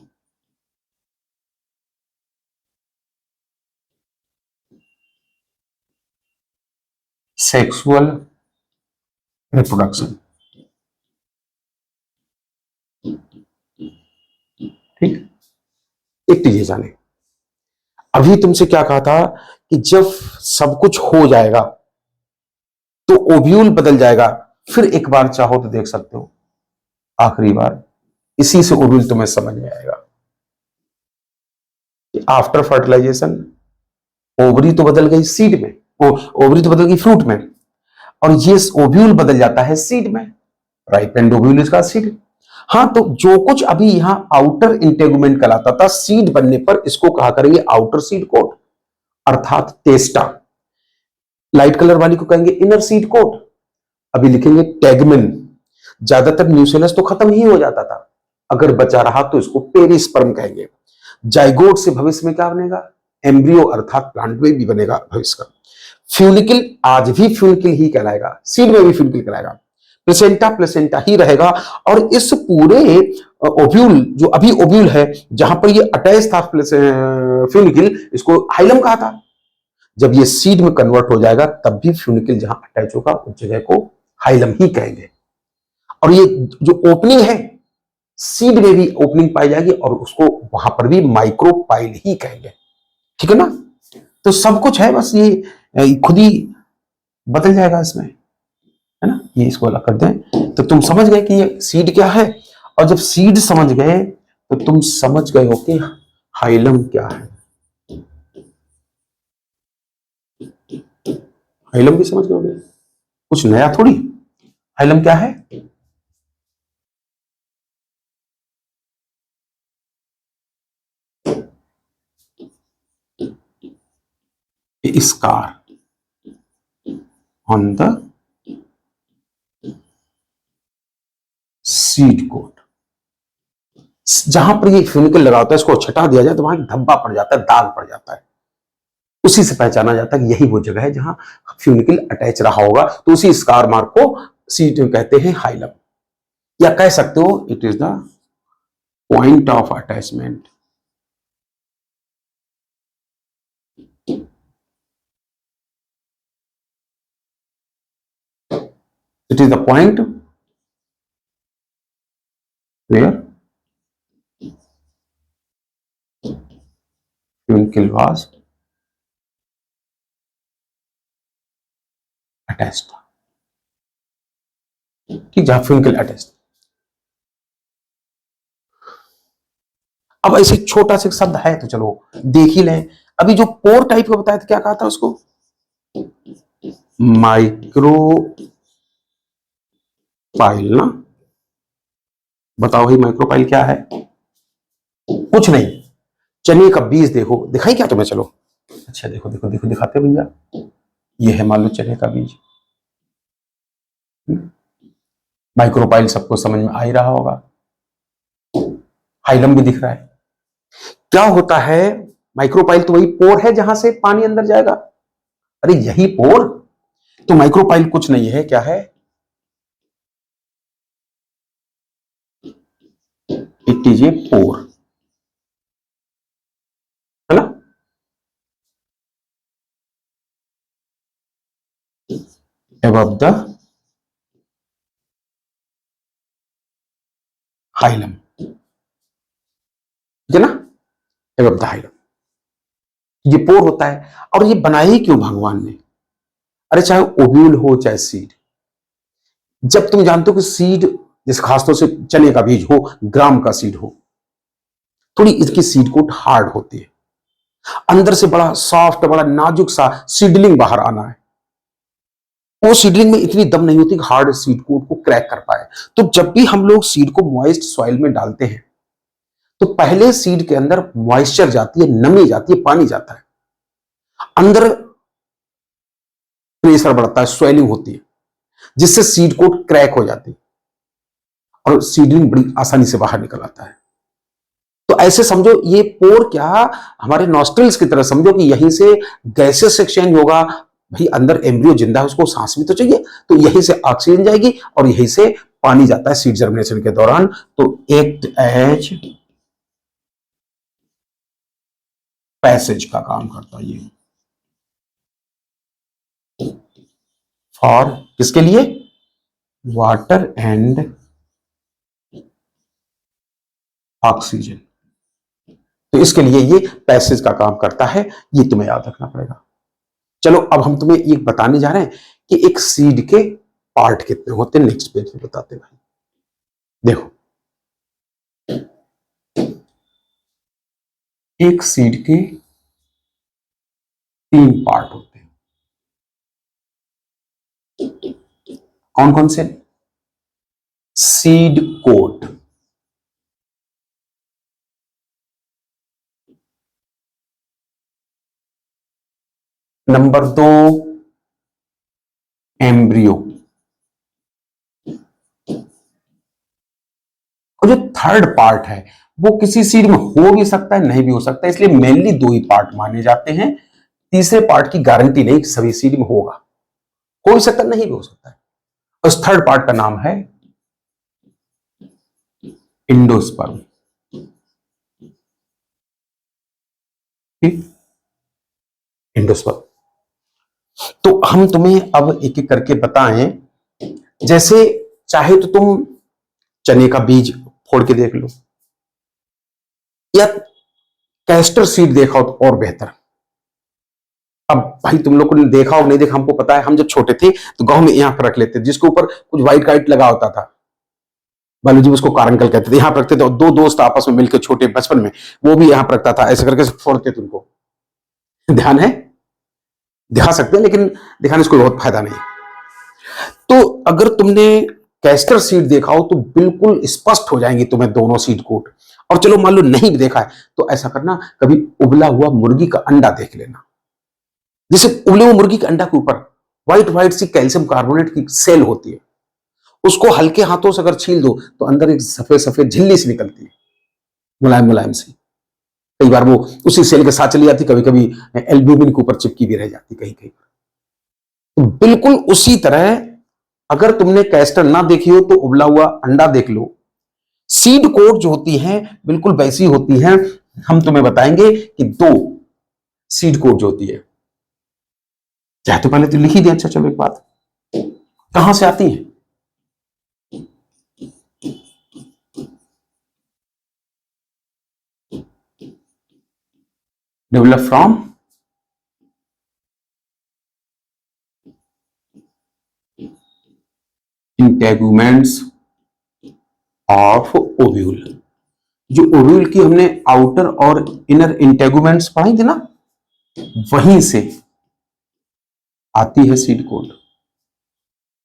sexual reproduction. ठीक, एक चीज जाने, अभी तुमसे क्या कहा था कि जब सब कुछ हो जाएगा तो ओव्यूल बदल जाएगा, फिर एक बार चाहो तो देख सकते हो, आखिरी बार, इसी से ओव्यूल तुम्हें समझ में आएगा। आफ्टर फर्टिलाइजेशन ओवरी तो बदल गई सीड में, ओवरी तो बदल गई फ्रूट में, और ये ओव्यूल बदल जाता है सीड में, राइपेंड ओव्यूल इसका सीड। हाँ, तो जो कुछ अभी यहां आउटर इंटेगुमेंट कहलाता था, सीड बनने पर इसको कहा करेंगे आउटर सीड कोट, अर्थात टेस्टा। लाइट कलर वाली को कहेंगे इनर सीड कोट, अभी लिखेंगे टेगमेन। ज्यादातर न्यूसेलस तो खत्म ही हो जाता था, अगर बचा रहा तो इसको पेरिस्पर्म कहेंगे। जाइगोट से भविष्य में क्या बनेगा, एम्ब्रियो अर्थात प्लांट में भी बनेगा भविष्य का। फ्यूनिकल आज भी फ्यूनिकल ही कहलाएगा, सीड में भी फ्यूनिकल कहलाएगा, प्लेसेंटा प्लेसेंटा ही रहेगा। और इस पूरे ओव्यूल, जो अभी ओव्यूल है जहां पर ये अटैच था फ्यूनिकल, इसको हाइलम कहा था। जब ये सीड में कन्वर्ट हो जाएगा तब भी फ्यूनिकल जहां अटैच होगा उस जगह को हाइलम ही कहेंगे। और ये जो ओपनिंग है, सीड में भी ओपनिंग पाई जाएगी और उसको वहां पर भी माइक्रोपाइल ही कहेंगे। ठीक है ना, तो सब कुछ है, बस ये खुद ही बदल जाएगा इसमें, है ना। ये इसको अलग कर दें तो तुम समझ गए कि ये सीड क्या है, और जब सीड समझ गए तो तुम समझ गए हो कि हाइलम क्या है। हाइलम भी समझ गए, कुछ नया थोड़ी। हाइलम क्या है, scar on the seed coat. जहां पर ये फ्यूनिकल लगा होता है, इसको छटा दिया जाए तो वहां धब्बा पड़ जाता है, दाग पड़ जाता है, उसी से पहचाना जाता है कि यही वो जगह है जहां फ्यूनिकल अटैच रहा होगा। तो उसी स्कार मार्क को सीड कहते हैं हाइलम, या कह सकते हो it is the point of attachment. It is the point where funicle was attached. ठीक, जहां फ्यूनिकल अटैच्ड। अब ऐसे छोटा सा शब्द है तो चलो देख ही लें। अभी जो पोर टाइप का बताया था, क्या कहा था उसको, माइक्रो पाइल ना। बताओ भाई माइक्रोपाइल क्या है, कुछ नहीं, चने का बीज देखो, दिखाई क्या तुम्हें, चलो अच्छा देखो देखो देखो दिखाते भैया, ये है मान लो चने का बीज। माइक्रोपाइल सबको समझ में आ ही रहा होगा, हाइलम भी दिख रहा है। क्या होता है, माइक्रोपाइल तो वही पोर है जहां से पानी अंदर जाएगा, अरे यही पोर। तो माइक्रोपाइल कुछ नहीं है, क्या है, इट इज ए पोर, है ना। above the हाइलम, ठीक है ना, above the हाइलम, ये पोर होता है। और ये बनाया ही क्यों भगवान ने, अरे चाहे ओव्यूल हो चाहे सीड, जब तुम जानते हो कि सीड, जैसे खासतौर से चने का बीज हो, ग्राम का सीड हो, थोड़ी इसकी सीड कोट हार्ड होती है, अंदर से बड़ा सॉफ्ट, बड़ा नाजुक सा सीडलिंग बाहर आना है, वो सीडलिंग में इतनी दम नहीं होती कि हार्ड सीड कोट को क्रैक कर पाए। तो जब भी हम लोग सीड को मॉइस्ट सॉइल में डालते हैं तो पहले सीड के अंदर मॉइस्चर जाती है, नमी जाती है, पानी जाता है, अंदर प्रेशर बढ़ता है, स्वेलिंग होती है, जिससे सीड कोट क्रैक हो जाती है और सीडलिंग बड़ी आसानी से बाहर निकल आता है। तो ऐसे समझो ये पोर क्या, हमारे नॉस्ट्रिल्स की तरह समझो कि यहीं से गैसेस एक्सचेंज होगा। भाई अंदर एम्ब्रियो जिंदा है, उसको सांस भी तो चाहिए, तो यहीं से ऑक्सीजन जाएगी और यहीं से पानी जाता है सीड जर्मिनेशन के दौरान। तो एक्ट एज पैसेज का काम करता है ये, फॉर किसके लिए, वाटर एंड ऑक्सीजन। तो इसके लिए ये पैसेज का काम करता है, ये तुम्हें याद रखना पड़ेगा। चलो अब हम तुम्हें ये बताने जा रहे हैं कि एक सीड के पार्ट कितने होते हैं। नेक्स्ट पेज में बताते हैं भाई। देखो एक सीड के 3 पार्ट होते हैं। कौन कौन से? सीड कोट, नंबर 2 एम्ब्रियो, और जो थर्ड पार्ट है वो किसी सीड में हो भी सकता है, नहीं भी हो सकता है, इसलिए मेनली 2 ही पार्ट माने जाते हैं। तीसरे पार्ट की गारंटी नहीं कि सभी सीड में होगा, हो भी सकता है, नहीं भी हो सकता है। उस थर्ड पार्ट का नाम है इंडोस्पर्म। इंडोस्पर्म। तो हम तुम्हें अब एक एक करके बताएं। जैसे चाहे तो तुम चने का बीज फोड़ के देख लो, या कैस्टर सीड देखा हो तो और बेहतर। अब भाई तुम लोग ने देखा हो नहीं देखा हमको पता है, हम जब छोटे थे तो गांव में यहाँ पर रख लेते, जिसके ऊपर कुछ व्हाइट वाइट लगा होता था, बालूजी उसको कारंकल कहते थे, यहाँ पर रखते थे। और 2 दोस्त आपस में मिलकर छोटे बचपन में वो भी यहाँ पर रखता था, ऐसे करके फोड़ते थे उनको। ध्यान है? दिखा सकते हैं लेकिन दिखाने से कोई बहुत फायदा नहीं। तो अगर तुमने कैस्टर सीड देखा हो तो बिल्कुल स्पष्ट हो जाएंगे तुम्हें दोनों सीड कोट। और चलो मान लो नहीं भी देखा है तो ऐसा करना, कभी उबला हुआ मुर्गी का अंडा देख लेना। जैसे उबले हुए मुर्गी के अंडा के ऊपर व्हाइट व्हाइट सी कैल्शियम कार्बोनेट की सेल होती है, उसको हल्के हाथों से अगर छील दो तो अंदर एक सफेद सफेद झिल्ली सी निकलती है, मुलायम मुलायम सी। कई बार वो उसी सेल के साथ चली जाती, कभी कभी एल्ब्यूमिन के ऊपर चिपकी भी रह जाती कहीं कहीं। तो बिल्कुल उसी तरह अगर तुमने कैस्टर ना देखी हो तो उबला हुआ अंडा देख लो। सीड कोट जो होती है बिल्कुल वैसी होती है। हम तुम्हें बताएंगे कि 2 सीड कोट जो होती है, चाहे तो पहले तो लिख ही दिया। अच्छा चलो एक बात, कहां से आती है? Develop from integuments of ovule. जो ओव्यूल की हमने आउटर और इनर इंटेगुमेंट्स पढ़ी थी ना, वहीं से आती है सीड कोट।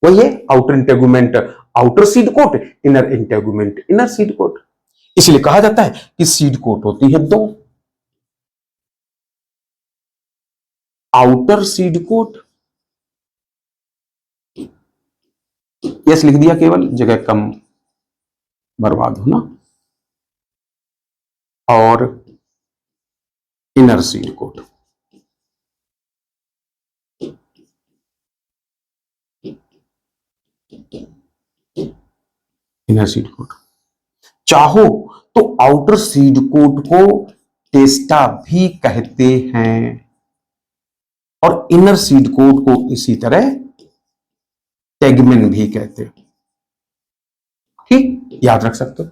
वही है outer integument outer seed coat, inner integument inner seed coat. इसलिए कहा जाता है कि सीड कोट होती है 2, आउटर सीड कोट, यस लिख दिया, केवल जगह कम बर्बाद हो ना, और inner seed coat. Inner seed coat चाहो तो आउटर सीड कोट को टेस्टा भी कहते हैं और इनर सीड कोट को इसी तरह टेगमेन भी कहते हैं। ठीक, याद रख सकते हो।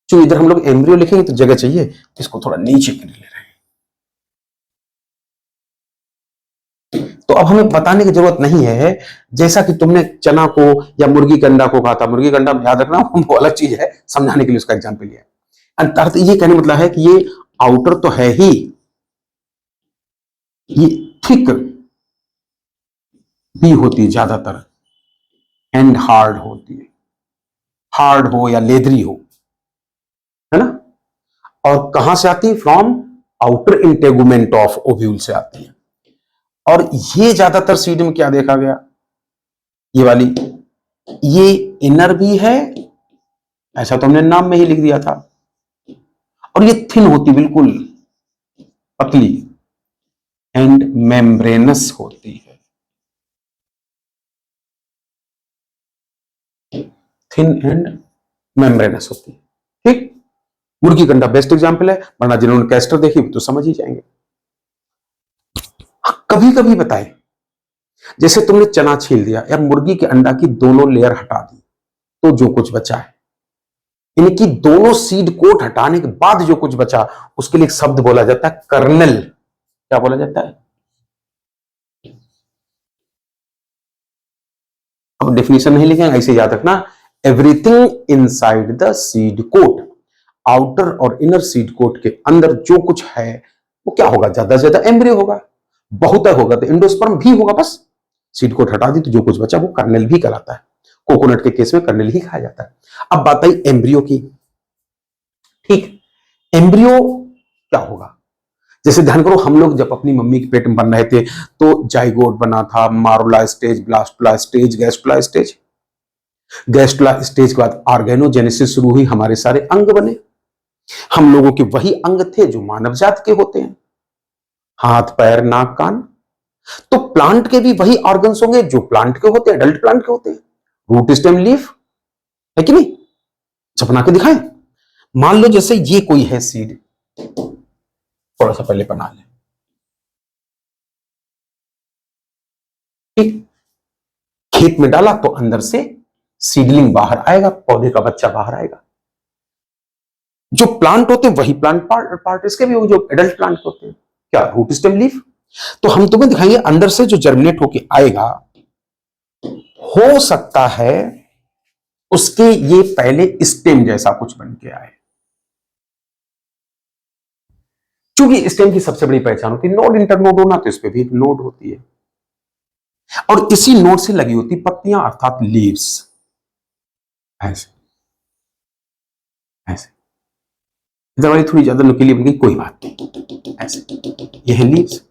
जो इधर हम लोग एम्ब्रियो लिखेंगे तो जगह चाहिए, इसको थोड़ा नीचे कर ले रहे हैं। तो अब हमें बताने की जरूरत नहीं है, जैसा कि तुमने चना को या मुर्गी के अंडा को कहा था। मुर्गी का अंडा याद रखना वो अलग चीज है, समझाने के लिए उसका एग्जाम्पल लिया। अर्थ ये कहने मतलब है कि ये आउटर तो है ही, ये थिक बी होती है ज्यादातर, एंड हार्ड होती है, हार्ड हो या लेदरी हो, है ना। और कहां से आती है? From outer integument of ovule से आती है। और ये ज्यादातर सीड में क्या देखा गया, ये वाली, ये इनर भी है, ऐसा तो हमने नाम में ही लिख दिया था, और ये थिन होती, बिल्कुल पतली, एंड मेम्ब्रेनस होती है, थिन एंड मेम्ब्रेनस होती है। ठीक, मुर्गी का अंडा बेस्ट एग्जांपल है, वरना जिन्होंने कैस्टर देखी तो समझ ही जाएंगे। कभी कभी बताएं, जैसे तुमने चना छील दिया या मुर्गी के अंडा की दोनों लेयर हटा दी, तो जो कुछ बचा है, इनकी दोनों सीड कोट हटाने के बाद जो कुछ बचा, उसके लिए एक शब्द बोला जाता है कर्नल। क्या बोला जाता है? अब डेफिनेशन नहीं लिखेंगे, ऐसे याद रखना, everything inside the seed coat, outer और इनर सीड कोट के अंदर जो कुछ है वो क्या होगा? ज्यादा से ज्यादा एम्ब्रियो होगा, बहुत होगा तो एंडोस्पर्म भी होगा। बस सीड कोट हटा दी तो जो कुछ बचा वो कर्नल भी कहलाता है। कोकोनट के केस में कर्नल ही खाया जाता है। अब बात आई एम्ब्रियो की। ठीक, एम्ब्रियो क्या होगा? जैसे ध्यान करो, हम लोग जब अपनी मम्मी के पेट में बन रहे थे तो जाइगोट बना था, morula stage, blastula stage, gastrula stage, gastrula stage के बाद ऑर्गेनोजेनेसिस शुरू हुई, हमारे सारे अंग बने। हम लोगों के वही अंग थे जो मानव जात के होते हैं, हाथ पैर नाक कान। तो प्लांट के भी वही ऑर्गन्स होंगे जो प्लांट के होते हैं, एडल्ट प्लांट के होते हैं, रूट स्टेम लीफ, है कि नहीं? बना के दिखाएं। मान लो जैसे ये कोई है सीड, थोड़ा सा पहले बना ले, ठीक, खेत में डाला तो अंदर से सीडलिंग बाहर आएगा, पौधे का बच्चा बाहर आएगा। जो प्लांट होते हैं वही प्लांट पार्ट इसके भी होंगे जो एडल्ट प्लांट होते हैं, क्या? Root stem leaf. तो हम तुम्हें दिखाएंगे अंदर से जो जर्मिनेट होके आएगा, हो सकता है उसके ये पहले स्टेम जैसा कुछ बन के आए। क्योंकि स्टेम की सबसे बड़ी पहचान होती है नोड इंटरनोड होना, तो इस पे भी एक नोड होती है, और इसी नोड से लगी होती पत्तियां अर्थात लीव्स। ऐसे ऐसे, दवाई थोड़ी ज्यादा नुकीली बन गई, कोई बात नहीं, ऐसे ये है लीव्स।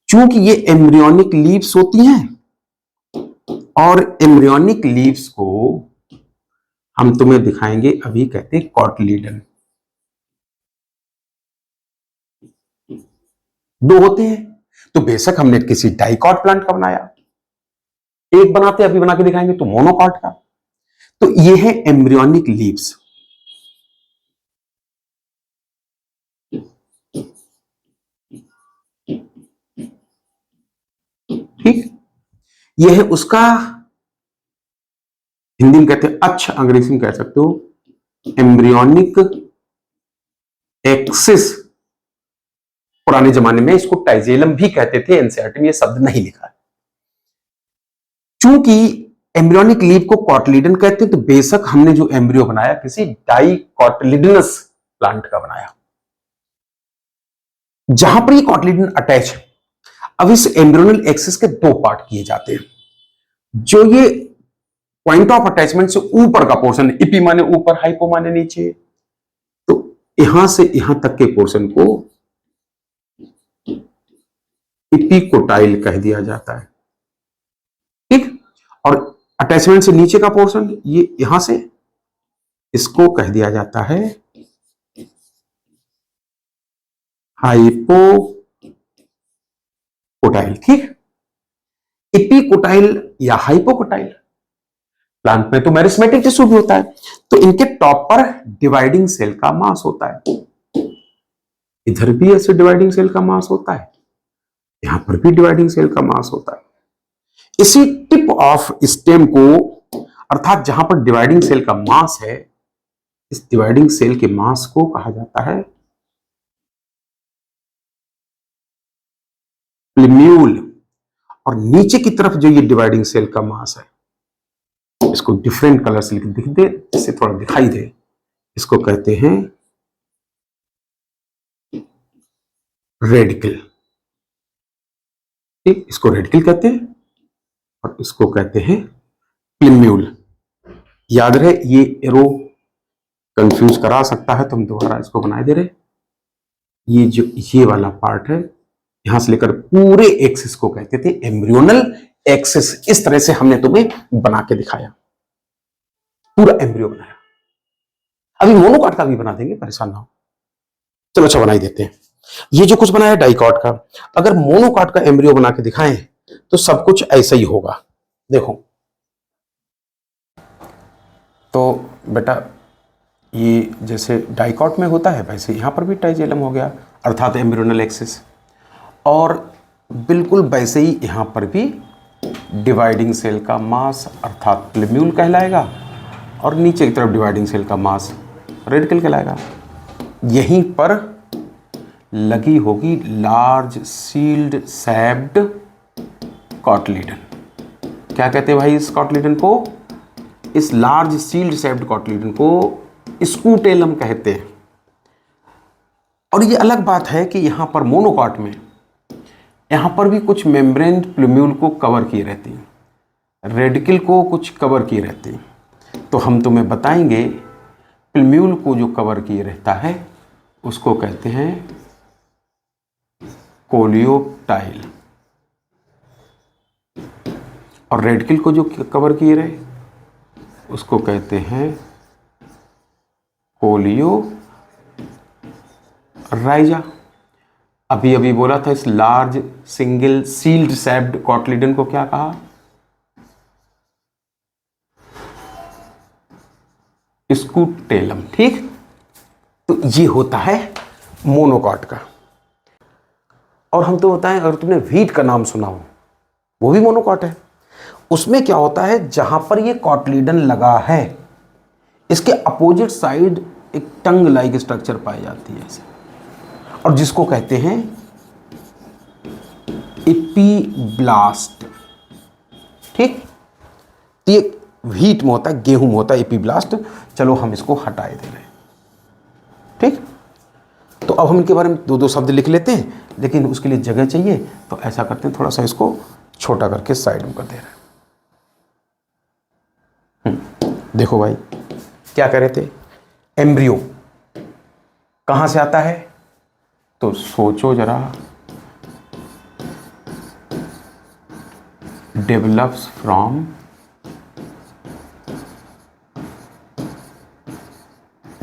क्योंकि ये एम्ब्रियोनिक लीव्स होती हैं, और एम्ब्रियोनिक लीव्स को हम तुम्हें दिखाएंगे अभी, कहते हैं कॉटलीडन। दो होते हैं, तो बेशक हमने किसी डाइकॉट प्लांट का बनाया, एक बनाते अभी बना के दिखाएंगे तो मोनोकॉट का। तो ये है एम्ब्रियोनिक लीव्स। ठीक, ये है उसका, हिंदी में कहते हैं अच्छा, अंग्रेजी में कह सकते हो एम्ब्रियोनिक एक्सिस। पुराने जमाने में इसको टाइजेलम भी कहते थे, एनसीईआरटी में ये शब्द नहीं लिखा है। चूंकि एम्ब्रियोनिक लीव को कॉटलीडन कहते हैं, तो बेशक हमने जो एम्ब्रियो बनाया किसी डाइकॉटलिडनस प्लांट का बनाया, जहां पर ये कॉटलीडन अटैच है। अब इस एम्ब्रियोनल एक्सिस के दो पार्ट किए जाते हैं। जो ये पॉइंट ऑफ अटैचमेंट से ऊपर का पोर्शन, इपी माने ऊपर, हाइपो माने नीचे, तो यहां से यहां तक के पोर्शन को इपिकोटाइल कह दिया जाता है। ठीक, और अटैचमेंट से नीचे का पोर्शन, ये यहां से, इसको कह दिया जाता है हाइपोकोटाइल। ठीक, इपिकोटाइल या हाइपोकोटाइल। प्लांट में तो मेरिस्मेटिक टिश्यू भी होता है, तो इनके टॉप पर डिवाइडिंग सेल का मास होता है। इधर भी ऐसे डिवाइडिंग सेल का मास होता है, यहां पर भी डिवाइडिंग सेल का मास होता है। इसी टिप ऑफ स्टेम को, अर्थात जहां पर डिवाइडिंग सेल का मास है, इस डिवाइडिंग सेल के मास को कहा जाता है प्लिम्यूल। और नीचे की तरफ जो ये डिवाइडिंग सेल का मास है, इसको डिफरेंट कलर से लिख दे, इससे थोड़ा दिखाई दे, इसको कहते हैं रेडिकल। ठीक, इसको रेडिकल कहते हैं और इसको कहते हैं प्लिम्यूल। याद रहे, ये एरो कंफ्यूज करा सकता है, तो हम दोबारा इसको बनाए दे रहे। ये जो ये वाला पार्ट है, यहां से लेकर पूरे एक्सिस को कहते थे एम्ब्रियोनल एक्सिस। इस तरह से हमने तुम्हें बना के दिखाया, पूरा एम्ब्रियो बनाया। अभी मोनोकॉट का भी बना देंगे, परेशान ना हो। चलो अच्छा बना ही देते हैं। ये जो कुछ बनाया डाइकॉट का, अगर मोनोकॉट का एम्ब्रियो बना के दिखाएं तो सब कुछ ऐसा ही होगा। देखो तो बेटा, ये जैसे डाइकॉट में होता है वैसे यहां पर भी टाइजेलम हो गया, अर्थात एम्ब्रियोनल एक्सिस। और बिल्कुल वैसे ही यहां पर भी डिवाइडिंग सेल का मास अर्थात प्लिम्यूल कहलाएगा, और नीचे की तरफ डिवाइडिंग सेल का मास रेडिकल कहलाएगा। यहीं पर लगी होगी लार्ज सील्ड सैप्ड कॉटलीडन। क्या कहते हैं भाई इस कॉटलीडन को? इस लार्ज सील्ड सैप्ड कॉटलीडन को स्कूटेलम कहते हैं। और ये अलग बात है कि यहां पर मोनोकॉट में यहां पर भी कुछ मेम्ब्रेन प्लिम्यूल को कवर किए रहती हैं, रेडिकल को कुछ कवर किए रहती हैं। तो हम तुम्हें बताएंगे प्लिम्यूल को जो कवर किए रहता है उसको कहते हैं कोलियोप्टाइल, और रेडिकल को जो कवर किए रहे उसको कहते हैं कोलियो राइजा। अभी अभी बोला था इस लार्ज सिंगल सील्ड सैप्ड कॉटलीडन को क्या कहा? स्कूटेलम। ठीक, तो ये होता है मोनोकॉट का। और हम तो बताएं, अगर तुमने व्हीट का नाम सुना हो, वो भी मोनोकॉट है। उसमें क्या होता है, जहां पर ये कॉटलीडन लगा है इसके अपोजिट साइड एक टंग लाइक स्ट्रक्चर पाई जाती है ऐसे, और जिसको कहते हैं एपीब्लास्ट। ठीक, तो ये व्हीट में होता है, गेहूं में होता है एपीब्लास्ट। चलो हम इसको हटाए दे रहे हैं। ठीक, तो अब हम इनके बारे में दो दो शब्द लिख लेते हैं, लेकिन उसके लिए जगह चाहिए, तो ऐसा करते हैं, थोड़ा सा इसको छोटा करके साइड में कर दे रहे हैं। देखो भाई, क्या कह रहे थे? एम्ब्रियो कहां से आता है? तो सोचो जरा, डेवलप्स फ्रॉम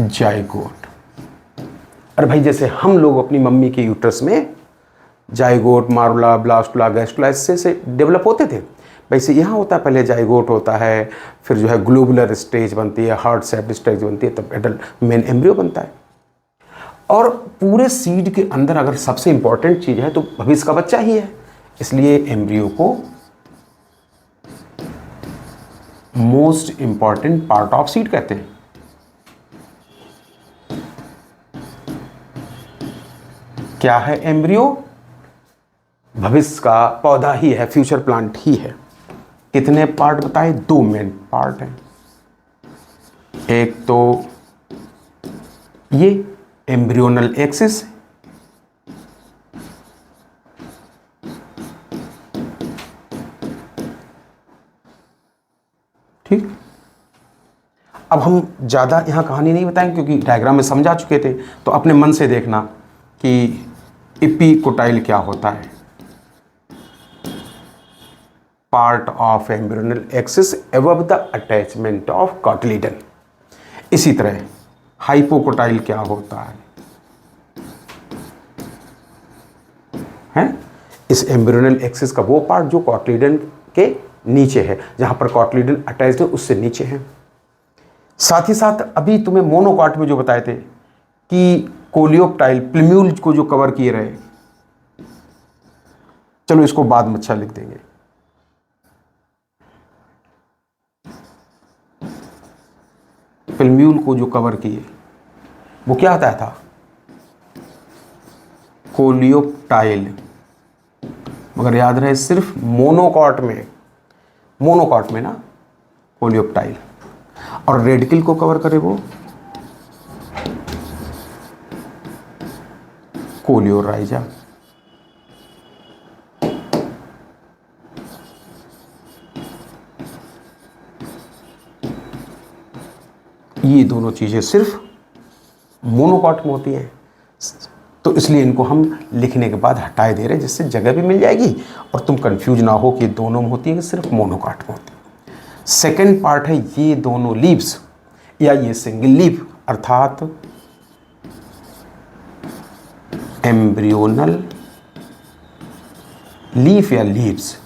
जाइगोट। अरे भाई, जैसे हम लोग अपनी मम्मी के यूट्रस में जाइगोट, मारुला, ब्लास्टुला, गैस्ट्रुला से डेवलप होते थे, वैसे यहाँ होता है पहले जाइगोट होता है, फिर जो है ग्लोबुलर स्टेज बनती है, हार्ट शेप्ड स्टेज बनती है, तब एडल्ट मेन एम्ब्रियो बनता है। और पूरे सीड के अंदर अगर सबसे इंपॉर्टेंट चीज है तो भविष्य का बच्चा ही है, इसलिए एम्ब्रियो को most important part of seed कहते हैं। क्या है एम्ब्रियो? भविष्य का पौधा ही है, फ्यूचर प्लांट ही है। कितने पार्ट बताए? दो मेन पार्ट हैं। एक तो ये एम्ब्रियोनल एक्सिस, ठीक। अब हम ज्यादा यहां कहानी नहीं बताएंगे क्योंकि डायग्राम में समझा चुके थे, तो अपने मन से देखना कि एपिकोटाइल क्या होता है। Part of embryonal axis above the attachment of cotyledon. इसी तरह हाइपोकोटाइल क्या होता है? इस एम्ब्रियोनल एक्सिस का वो पार्ट जो कॉटलीडन के नीचे है, जहां पर कॉटलीडन अटैच्ड है उससे नीचे है। साथ ही साथ अभी तुम्हें मोनोकॉट में जो बताए थे कि कोलियोप्टाइल प्लिम्यूल को जो कवर किए रहे, चलो इसको बाद में अच्छा लिख देंगे। प्लिम्यूल को जो कवर किए वो क्या आता था? कोलियोप्टाइल। मगर याद रहे सिर्फ मोनोकॉट में ना कोलियोप्टाइल, और रेडिकल को कवर करे वो कोलियोराइजा। ये दोनों चीज़ें सिर्फ मोनोकॉट में होती हैं, तो इसलिए इनको हम लिखने के बाद हटाए दे रहे हैं, जिससे जगह भी मिल जाएगी और तुम कंफ्यूज ना हो कि दोनों में होती है कि सिर्फ मोनोकॉट में होती है। सेकेंड पार्ट है ये दोनों लीव्स या ये सिंगल लीव, अर्थात एम्ब्रियोनल लीफ या लीव्स,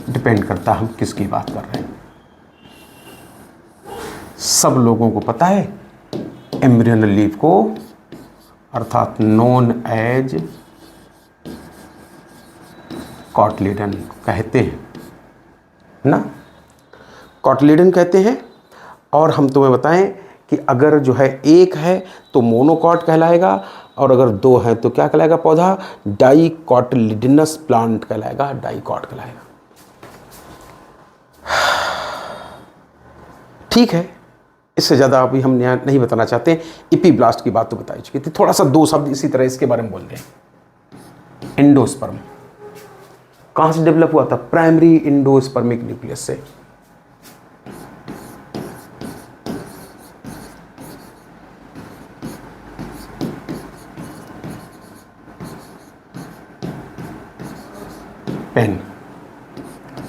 डिपेंड करता हम किसकी बात कर रहे हैं। सब लोगों को पता है एम्ब्रियोनल लीफ को अर्थात नोन एज कॉटलिडन कहते हैं ना, कॉटलिडन कहते हैं। और हम तुम्हें बताएं कि अगर जो है एक है तो मोनोकॉट कहलाएगा, और अगर दो है तो क्या कहलाएगा पौधा, डाइकॉटलिडनस प्लांट कहलाएगा, डाइकॉट कहलाएगा। ठीक है, इससे ज़्यादा अभी हम नहीं बताना चाहते। इपीब्लास्ट की बात तो बताई चुकी थी, थोड़ा सा दो शब्द इसी तरह इसके बारे में बोल दें। एंडोस्पर्म कहाँ से डेवलप हुआ था, प्राइमरी एंडोस्पर्मिक न्यूक्लियस से। पेन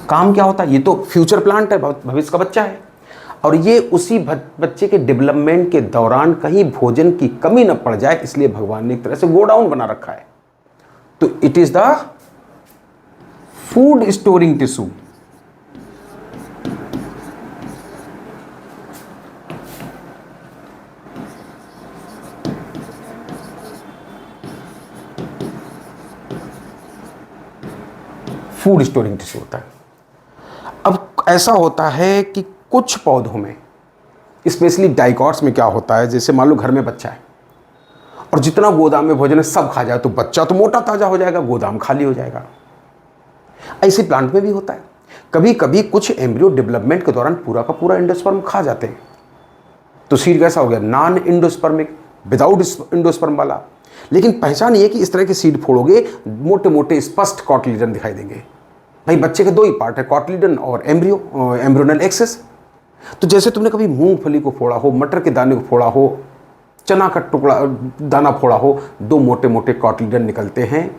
काम क्या होता है, ये तो फ्यूचर प्लांट है, भविष्य का बच्चा है, और ये उसी बच्चे के डेवलपमेंट के दौरान कहीं भोजन की कमी न पड़ जाए, इसलिए भगवान ने एक तरह से गोडाउन बना रखा है। तो it is the food storing tissue. Food storing tissue होता है। अब ऐसा होता है कि कुछ पौधों में, स्पेशली डाइकॉट्स में क्या होता है, जैसे मान लो घर में बच्चा है और जितना गोदाम में भोजन है सब खा जाए तो बच्चा तो मोटा ताजा हो जाएगा, गोदाम खाली हो जाएगा। ऐसे प्लांट में भी होता है। कभी कभी कुछ एम्ब्रियो डेवलपमेंट के दौरान पूरा का पूरा एंडोस्पर्म खा जाते हैं, तो सीड कैसा हो गया, नॉन एंडोस्पर्मिक, विदाउट एंडोस्पर्म वाला। लेकिन पहचान ये कि इस तरह के सीड फोड़ोगे मोटे मोटे स्पष्ट कॉटलिडन दिखाई देंगे। भाई बच्चे के दो ही पार्ट है, कॉटलिडन और एम्ब्रियोनल एक्सेस। तो जैसे तुमने कभी मूंगफली को फोड़ा हो, मटर के दाने को फोड़ा हो, चना का टुकड़ा दाना फोड़ा हो, दो मोटे मोटे कॉटलिडन निकलते हैं,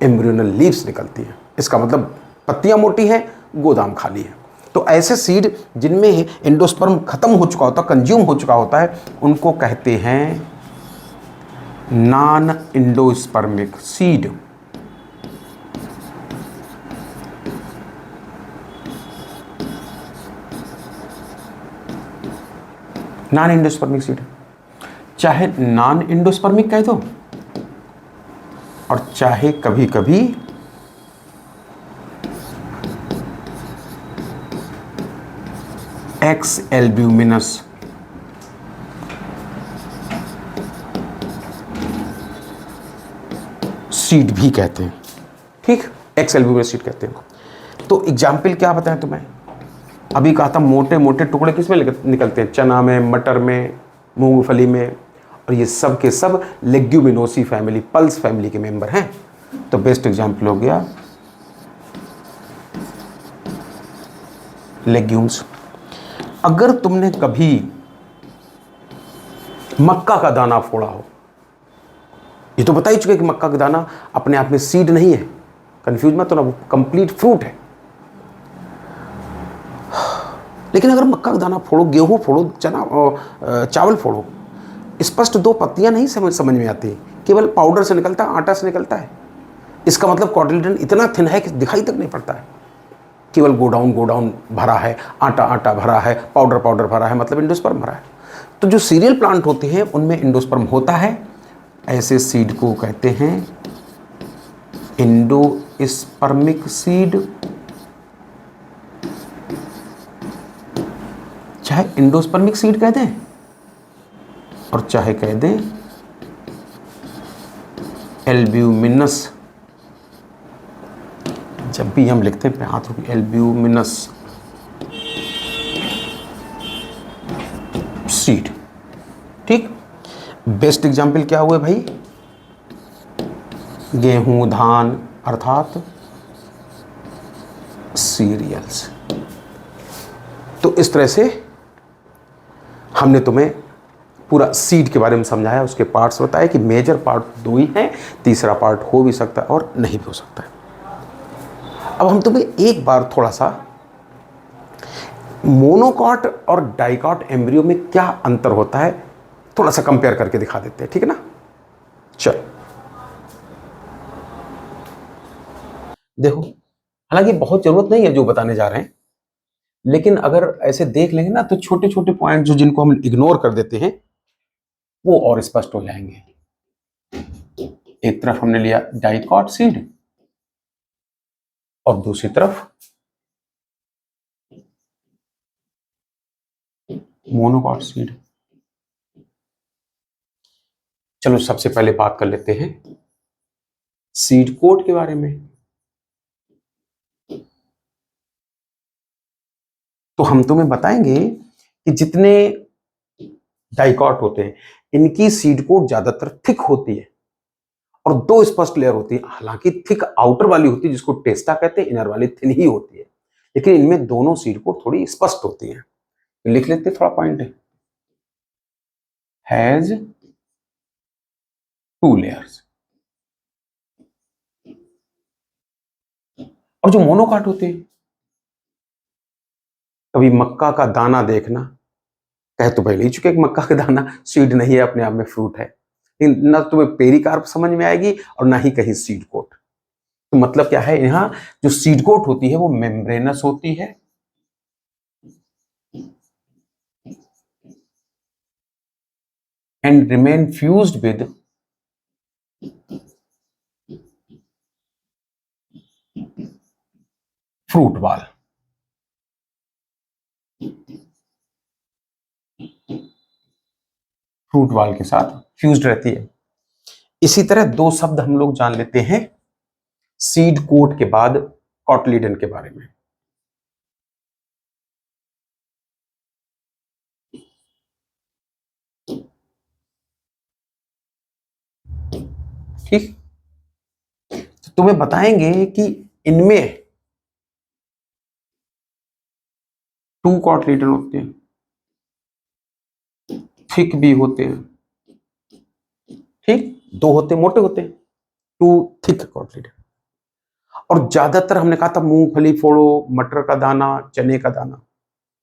एम्ब्रियोनल लीव्स निकलती हैं। इसका मतलब पत्तियां मोटी हैं, गोदाम खाली है। तो ऐसे सीड जिनमें एंडोस्पर्म खत्म हो चुका होता, कंज्यूम हो चुका होता है, उनको कहते हैं non endospermic seed. Non endospermic seed, चाहे नॉन एंडोस्पर्मिक कह दो और चाहे कभी कभी एक्स एल्ब्यूमिनस सीड भी कहते हैं। ठीक, एक्स एल्ब्यूमिनस सीड कहते हैं। तो एग्जाम्पल क्या बताएं तुम्हें, अभी कहा था मोटे मोटे टुकड़े किस में निकलते हैं, चना में, मटर में, मूंगफली में, और ये सब के सब लेग्यूमिनोसी फैमिली, पल्स फैमिली के मेंबर हैं। तो बेस्ट एग्जाम्पल हो गया लेग्यूम्स। अगर तुमने कभी मक्का का दाना फोड़ा हो, ये तो बता ही चुके कि मक्का का दाना अपने आप में सीड नहीं है, कंफ्यूज मत होना, वो कंप्लीट फ्रूट है। लेकिन अगर मक्का का दाना फोड़ो, गेहूं फोड़ो, चना चावल फोड़ो, स्पष्ट दो पत्तियां नहीं समझ में आती, केवल पाउडर से निकलता है, आटा से निकलता है। इसका मतलब कॉटलिडन इतना थिन है कि दिखाई तक नहीं पड़ता है, केवल गोडाउन भरा है, आटा भरा है, पाउडर भरा है, मतलब एंडोस्पर्म भरा है। तो जो सीरियल प्लांट होते हैं उनमें एंडोस्पर्म होता है, ऐसे सीड को कहते हैं एंडोस्पर्मिक सीड। चाहे एंडोस्पर्मिक सीड कह दें और चाहे कह दें एल्ब्यूमिनस। जब भी हम लिखते हैं हाथ रुकी, एल्ब्यूमिनस सीड। ठीक, बेस्ट एग्जाम्पल क्या हुए भाई, गेहूं, धान अर्थात सीरियल्स। तो इस तरह से हम हमने तुम्हें पूरा सीड के बारे में समझाया, उसके पार्ट्स बताए कि मेजर पार्ट दो ही हैं, तीसरा पार्ट हो भी सकता है और नहीं भी हो सकता है। अब हम तुम्हें एक बार थोड़ा सा मोनोकॉट और डाइकॉट एम्ब्रियो में क्या अंतर होता है थोड़ा सा कंपेयर करके दिखा देते हैं, ठीक है ना। चल देखो, हालांकि बहुत जरूरत नहीं है जो बताने जा रहे हैं, लेकिन अगर ऐसे देख लेंगे ना तो छोटे छोटे पॉइंट जो जिनको हम इग्नोर कर देते हैं वो और स्पष्ट हो जाएंगे। एक तरफ हमने लिया डाइकॉट सीड और दूसरी तरफ मोनोकॉट सीड। चलो सबसे पहले बात कर लेते हैं सीड कोट के बारे में। तो हम तुम्हें बताएंगे कि जितने डाइकॉट होते हैं इनकी सीड कोट ज्यादातर थिक होती है और दो स्पष्ट लेयर होती है। हालांकि थिक आउटर वाली होती है जिसको टेस्टा कहते हैं, इनर वाली थिन ही होती है, लेकिन इनमें दोनों सीड कोट थोड़ी स्पष्ट होती है। लिख लेते थोड़ा पॉइंट हैज टू लेयर्स। और जो मोनोकॉट होते हैं, कभी मक्का का दाना देखना, कह तो पहले ही चुके कि मक्का का दाना सीड नहीं है, अपने आप में फ्रूट है, लेकिन ना तुम्हें पेरिकार्प समझ में आएगी और ना ही कहीं सीड कोट। तो मतलब क्या है, यहां जो सीड कोट होती है वो मेम्ब्रेनस होती है and remain fused with fruit ball. Fruit ball के साथ फ्यूज्ड रहती है। इसी तरह दो शब्द हम लोग जान लेते हैं सीड कोट के बाद कॉटलीडन के बारे में। ठीक, तो तुम्हें बताएंगे कि इनमें टू कॉटलीडन होते हैं, थिक भी होते हैं, ठीक, दो होते हैं मोटे होते हैं, टू थिक कॉटलीडन। और ज्यादातर हमने कहा था मूंगफली फोड़ो, मटर का दाना, चने का दाना,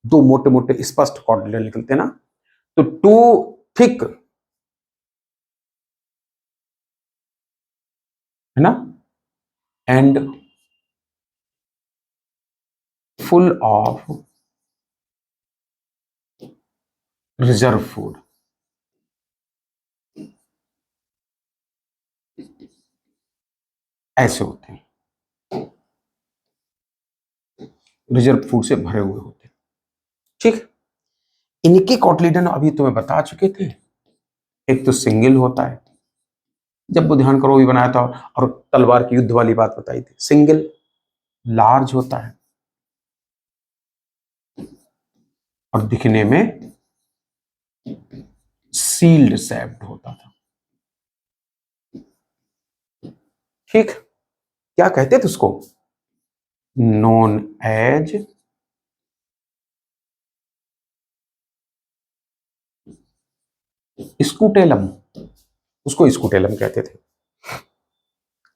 दो मोटे मोटे स्पष्ट कॉटलीडन निकलते हैं ना। तो टू थिक है ना and full of reserve food. ऐसे होते हैं, रिजर्व फूड से भरे हुए होते हैं। ठीक, इनके कॉटलीडन अभी तुम्हें बता चुके थे। एक तो सिंगल होता है, जब वो ध्यान करो भी बनाया था, और तलवार की युद्ध वाली बात बताई थी। सिंगल लार्ज होता है और दिखने में सील्ड शेप्ड होता था। ठीक, क्या कहते थे उसको, नोन एज स्कूटेलम, उसको स्कूटेलम कहते थे।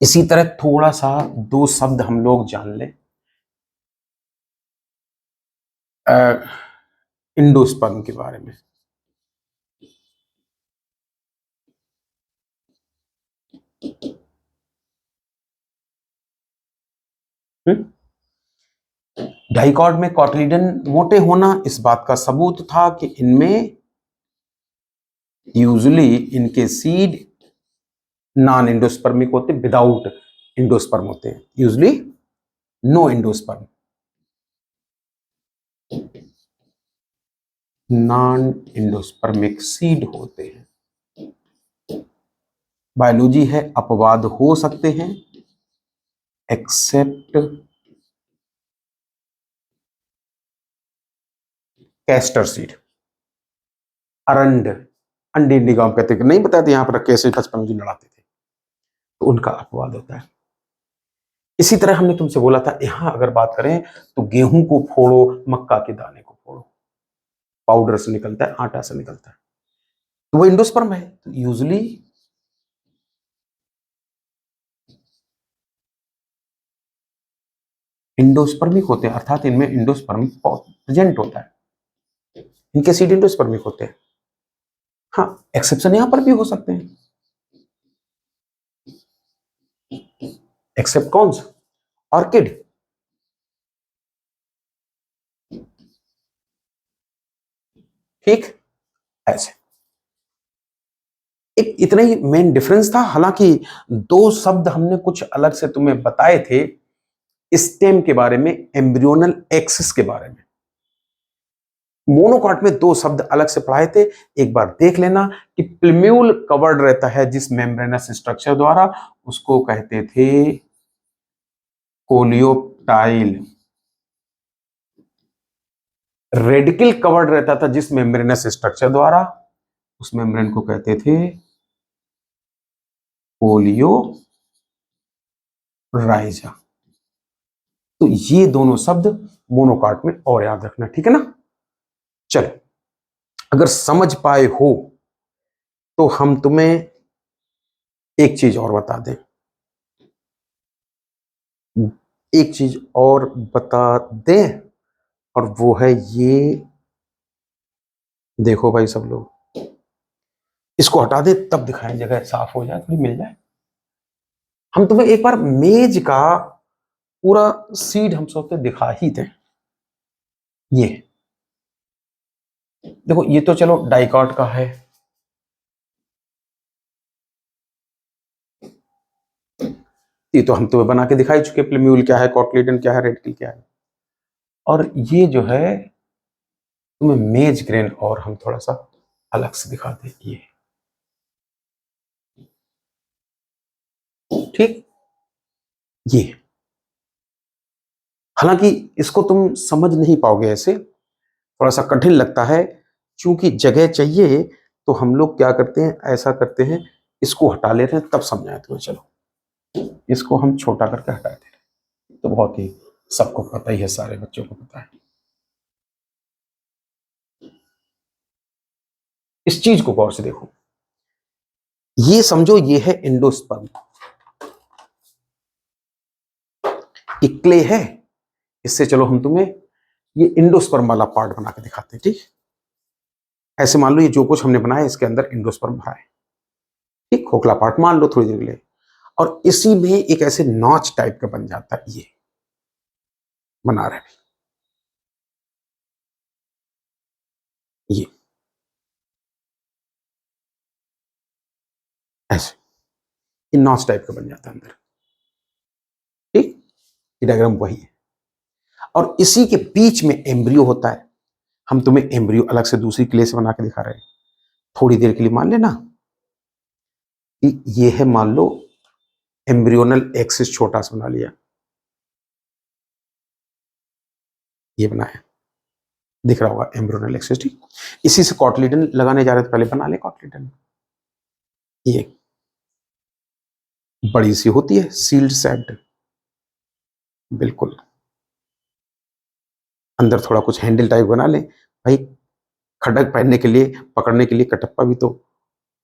इसी तरह थोड़ा सा दो शब्द हम लोग जान लें इंडोस्पर्म के बारे में। डाइकॉट में कॉटलीडन मोटे होना इस बात का सबूत था कि इनमें यूजुअली इनके सीड नॉन इंडोस्पर्मिक होते, विदाउट इंडोस्पर्म होते हैं, usually no endosperm, non endospermic seed होते हैं। बायोलॉजी है, अपवाद हो सकते हैं एक्सेप्ट कैस्टर सीड, अरंड, अंडी इंडी गांव कहते हैं, नहीं बताते यहां पर कैसे बचपन में जो लड़ाते थे, तो उनका अपवाद होता है। इसी तरह हमने तुमसे बोला था यहां अगर बात करें तो गेहूं को फोड़ो, मक्का के दाने को फोड़ो। पाउडर से निकलता है, आटा से निकलता है, तो वो एंडोस्पर्म है। तो यूजुअली एंडोस्पर्मिक होते हैं, अर्थात इनमें एंडोस्पर्मिक प्रेजेंट होता है, इनके सीड एंडोस्पर्मिक होते हैं। हाँ, एक्सेप्शन यहां पर भी हो सकते हैं, एक्सेप्ट कौन सा? ऑर्किड। ठीक, ऐसे एक इतना ही मेन डिफरेंस था। हालांकि दो शब्द हमने कुछ अलग से तुम्हें बताए थे स्टेम के बारे में, एम्ब्रियोनल एक्सिस के बारे में। मोनोकॉट में दो शब्द अलग से पढ़ाए थे, एक बार देख लेना कि प्लम्यूल कवर्ड रहता है जिस मेम्ब्रेनस स्ट्रक्चर द्वारा, उसको कहते थे कोलियोप्टाइल। रेडिकल कवर्ड रहता था जिस मेम्ब्रेनस स्ट्रक्चर द्वारा, उस मेम्ब्रेन को कहते थे कोलियोराइजा। तो ये दोनों शब्द मोनोकॉट में और याद रखना, ठीक है ना। चलो, अगर समझ पाए हो तो हम तुम्हें एक चीज और बता दें, एक चीज और बता दें, और वो है ये, देखो भाई सब लोग, इसको हटा दे तब दिखाएं, जगह साफ हो जाए, थोड़ी मिल जाए। हम तुम्हें एक बार मेज का पूरा सीड हम सोचते दिखा ही दें। ये देखो, ये तो चलो डाइकॉट का है, ये तो हम तुम्हें बना के दिखाई चुके, प्लम्यूल क्या है, कॉटलेडन क्या है, रेडिकल क्या है। और ये जो है तुम्हें मेज ग्रेन और हम थोड़ा सा अलग से दिखाते, ये ठीक। ये हालांकि इसको तुम समझ नहीं पाओगे, ऐसे थोड़ा सा कठिन लगता है, क्योंकि जगह चाहिए, तो हम लोग क्या करते हैं, ऐसा करते हैं, इसको हटा लेते हैं, तब समझाए तुम्हें। चलो, इसको हम छोटा करके हटा देते हैं, तो बहुत ही सबको पता ही है, सारे बच्चों को पता है। इस चीज को गौर से देखो, ये समझो ये है एंडोस्पर्म, ये क्ले है, इससे चलो हम तुम्हें ये एंडोस्पर्म वाला पार्ट बना के दिखाते हैं, ठीक। ऐसे मान लो ये जो कुछ हमने बनाया इसके अंदर एंडोस्पर्म भरा है, ठीक, खोखला पार्ट मान लो थोड़ी देर के लिए, और इसी में एक ऐसे नॉच टाइप का बन जाता है, ये बना रहे ये ऐसे, ये नॉच टाइप का बन जाता है अंदर, ठीक। ये डायग्राम वही है, और इसी के बीच में एम्ब्रियो होता है। हम तुम्हें एम्ब्रियो अलग से दूसरी क्ले से बना के दिखा रहे हैं, थोड़ी देर के लिए मान लेना कि ये है, मान लो एम्ब्रियोनल एक्सिस छोटा सा बना लिया, ये बनाया, दिख रहा होगा एम्ब्रियोनल एक्सिस, ठीक। इसी से कॉटलिडन लगाने जा रहे थे, पहले बना ले कॉटलिडन। ये बड़ी सी होती है, सील्ड सेप्ड, बिल्कुल अंदर थोड़ा कुछ हैंडल टाइप बना ले भाई, खड़क पहनने के लिए, पकड़ने के लिए, कटप्पा भी तो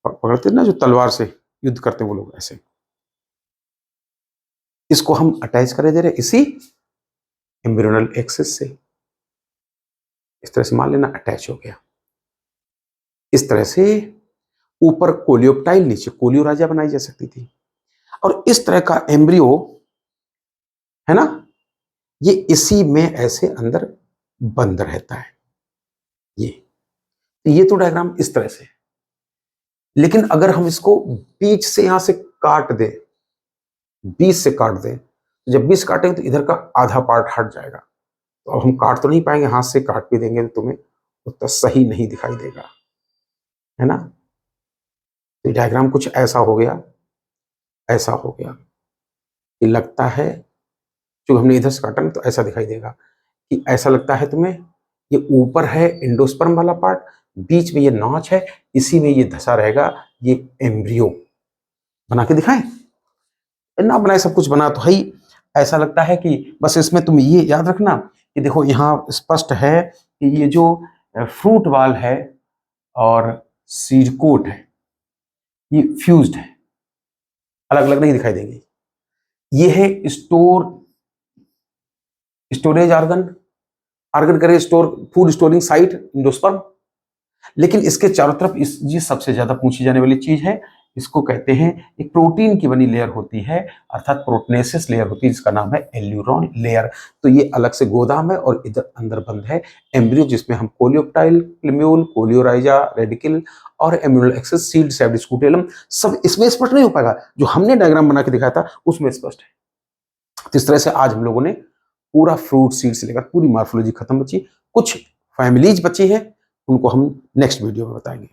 पकड़ते ना, जो तलवार से युद्ध करते वो लोग, ऐसे। इसको हम अटैच करे दे रहे इसी एम्ब्रियोनल एक्सिस से, इस तरह से मान लेना अटैच हो गया, इस तरह से ऊपर कोलियोप्टाइल, नीचे कोलियोराजा बनाई जा सकती थी। और इस तरह का एम्ब्रियो है ना, ये इसी में ऐसे अंदर बंद रहता है, ये तो डायग्राम इस तरह से। लेकिन अगर हम इसको बीच से यहां से काट दें, बीच से काट दें, तो जब बीच काटेंगे तो इधर का आधा पार्ट हट जाएगा, तो अब हम काट तो नहीं पाएंगे, हाथ से काट भी देंगे तो तुम्हें उतना सही नहीं दिखाई देगा, है ना। तो डायग्राम कुछ ऐसा हो गया, ऐसा हो गया, कि लगता है जो हमने इधर से काटा ना, तो ऐसा दिखाई देगा कि ऐसा लगता है तुम्हें, ये ऊपर है एंडोस्पर्म वाला पार्ट, बीच में ये नॉच है, इसी में ये धसा रहेगा, ये एम्ब्रियो। बना के दिखाएं ना, बनाए सब कुछ बना तो है ही। ऐसा लगता है कि बस इसमें तुम ये याद रखना कि देखो यहाँ स्पष्ट है कि ये जो फ्रूट वाल है और सीड कोट है, ये फ्यूज्ड है, अलग अलग नहीं दिखाई देंगे। ये है स्टोरेज ऑर्गन, ऑर्गन करे store, food storing site, endosperm. लेकिन इसके चारों तरफ ये सबसे ज्यादा पूछी जाने वाली चीज है, इसको कहते हैं, एक प्रोटीन की बनी लेयर होती है, अर्थात प्रोटनेसिस लेयर होती है, जिसका नाम है एल्यूरॉन लेयर। तो ये अलग से गोदाम है और इधर अंदर बंद है एम्ब्रियो, जिसमें हम कोलियोप्टाइल, प्लिम्यूल, कोलियोराइजा, रेडिकल और एम्ब्रियोनल एक्सेस, सीड सेप्ड स्कूटेलम, सब इसमें स्पष्ट नहीं हो पाएगा। जो हमने डायग्राम बना के दिखाया था उसमें स्पष्ट है। तो इस तरह से आज हम लोगों ने पूरा फ्रूट सीड से लेकर पूरी मॉर्फोलॉजी खत्म बची, कुछ फैमिलीज बची है, उनको हम नेक्स्ट वीडियो में बताएंगे।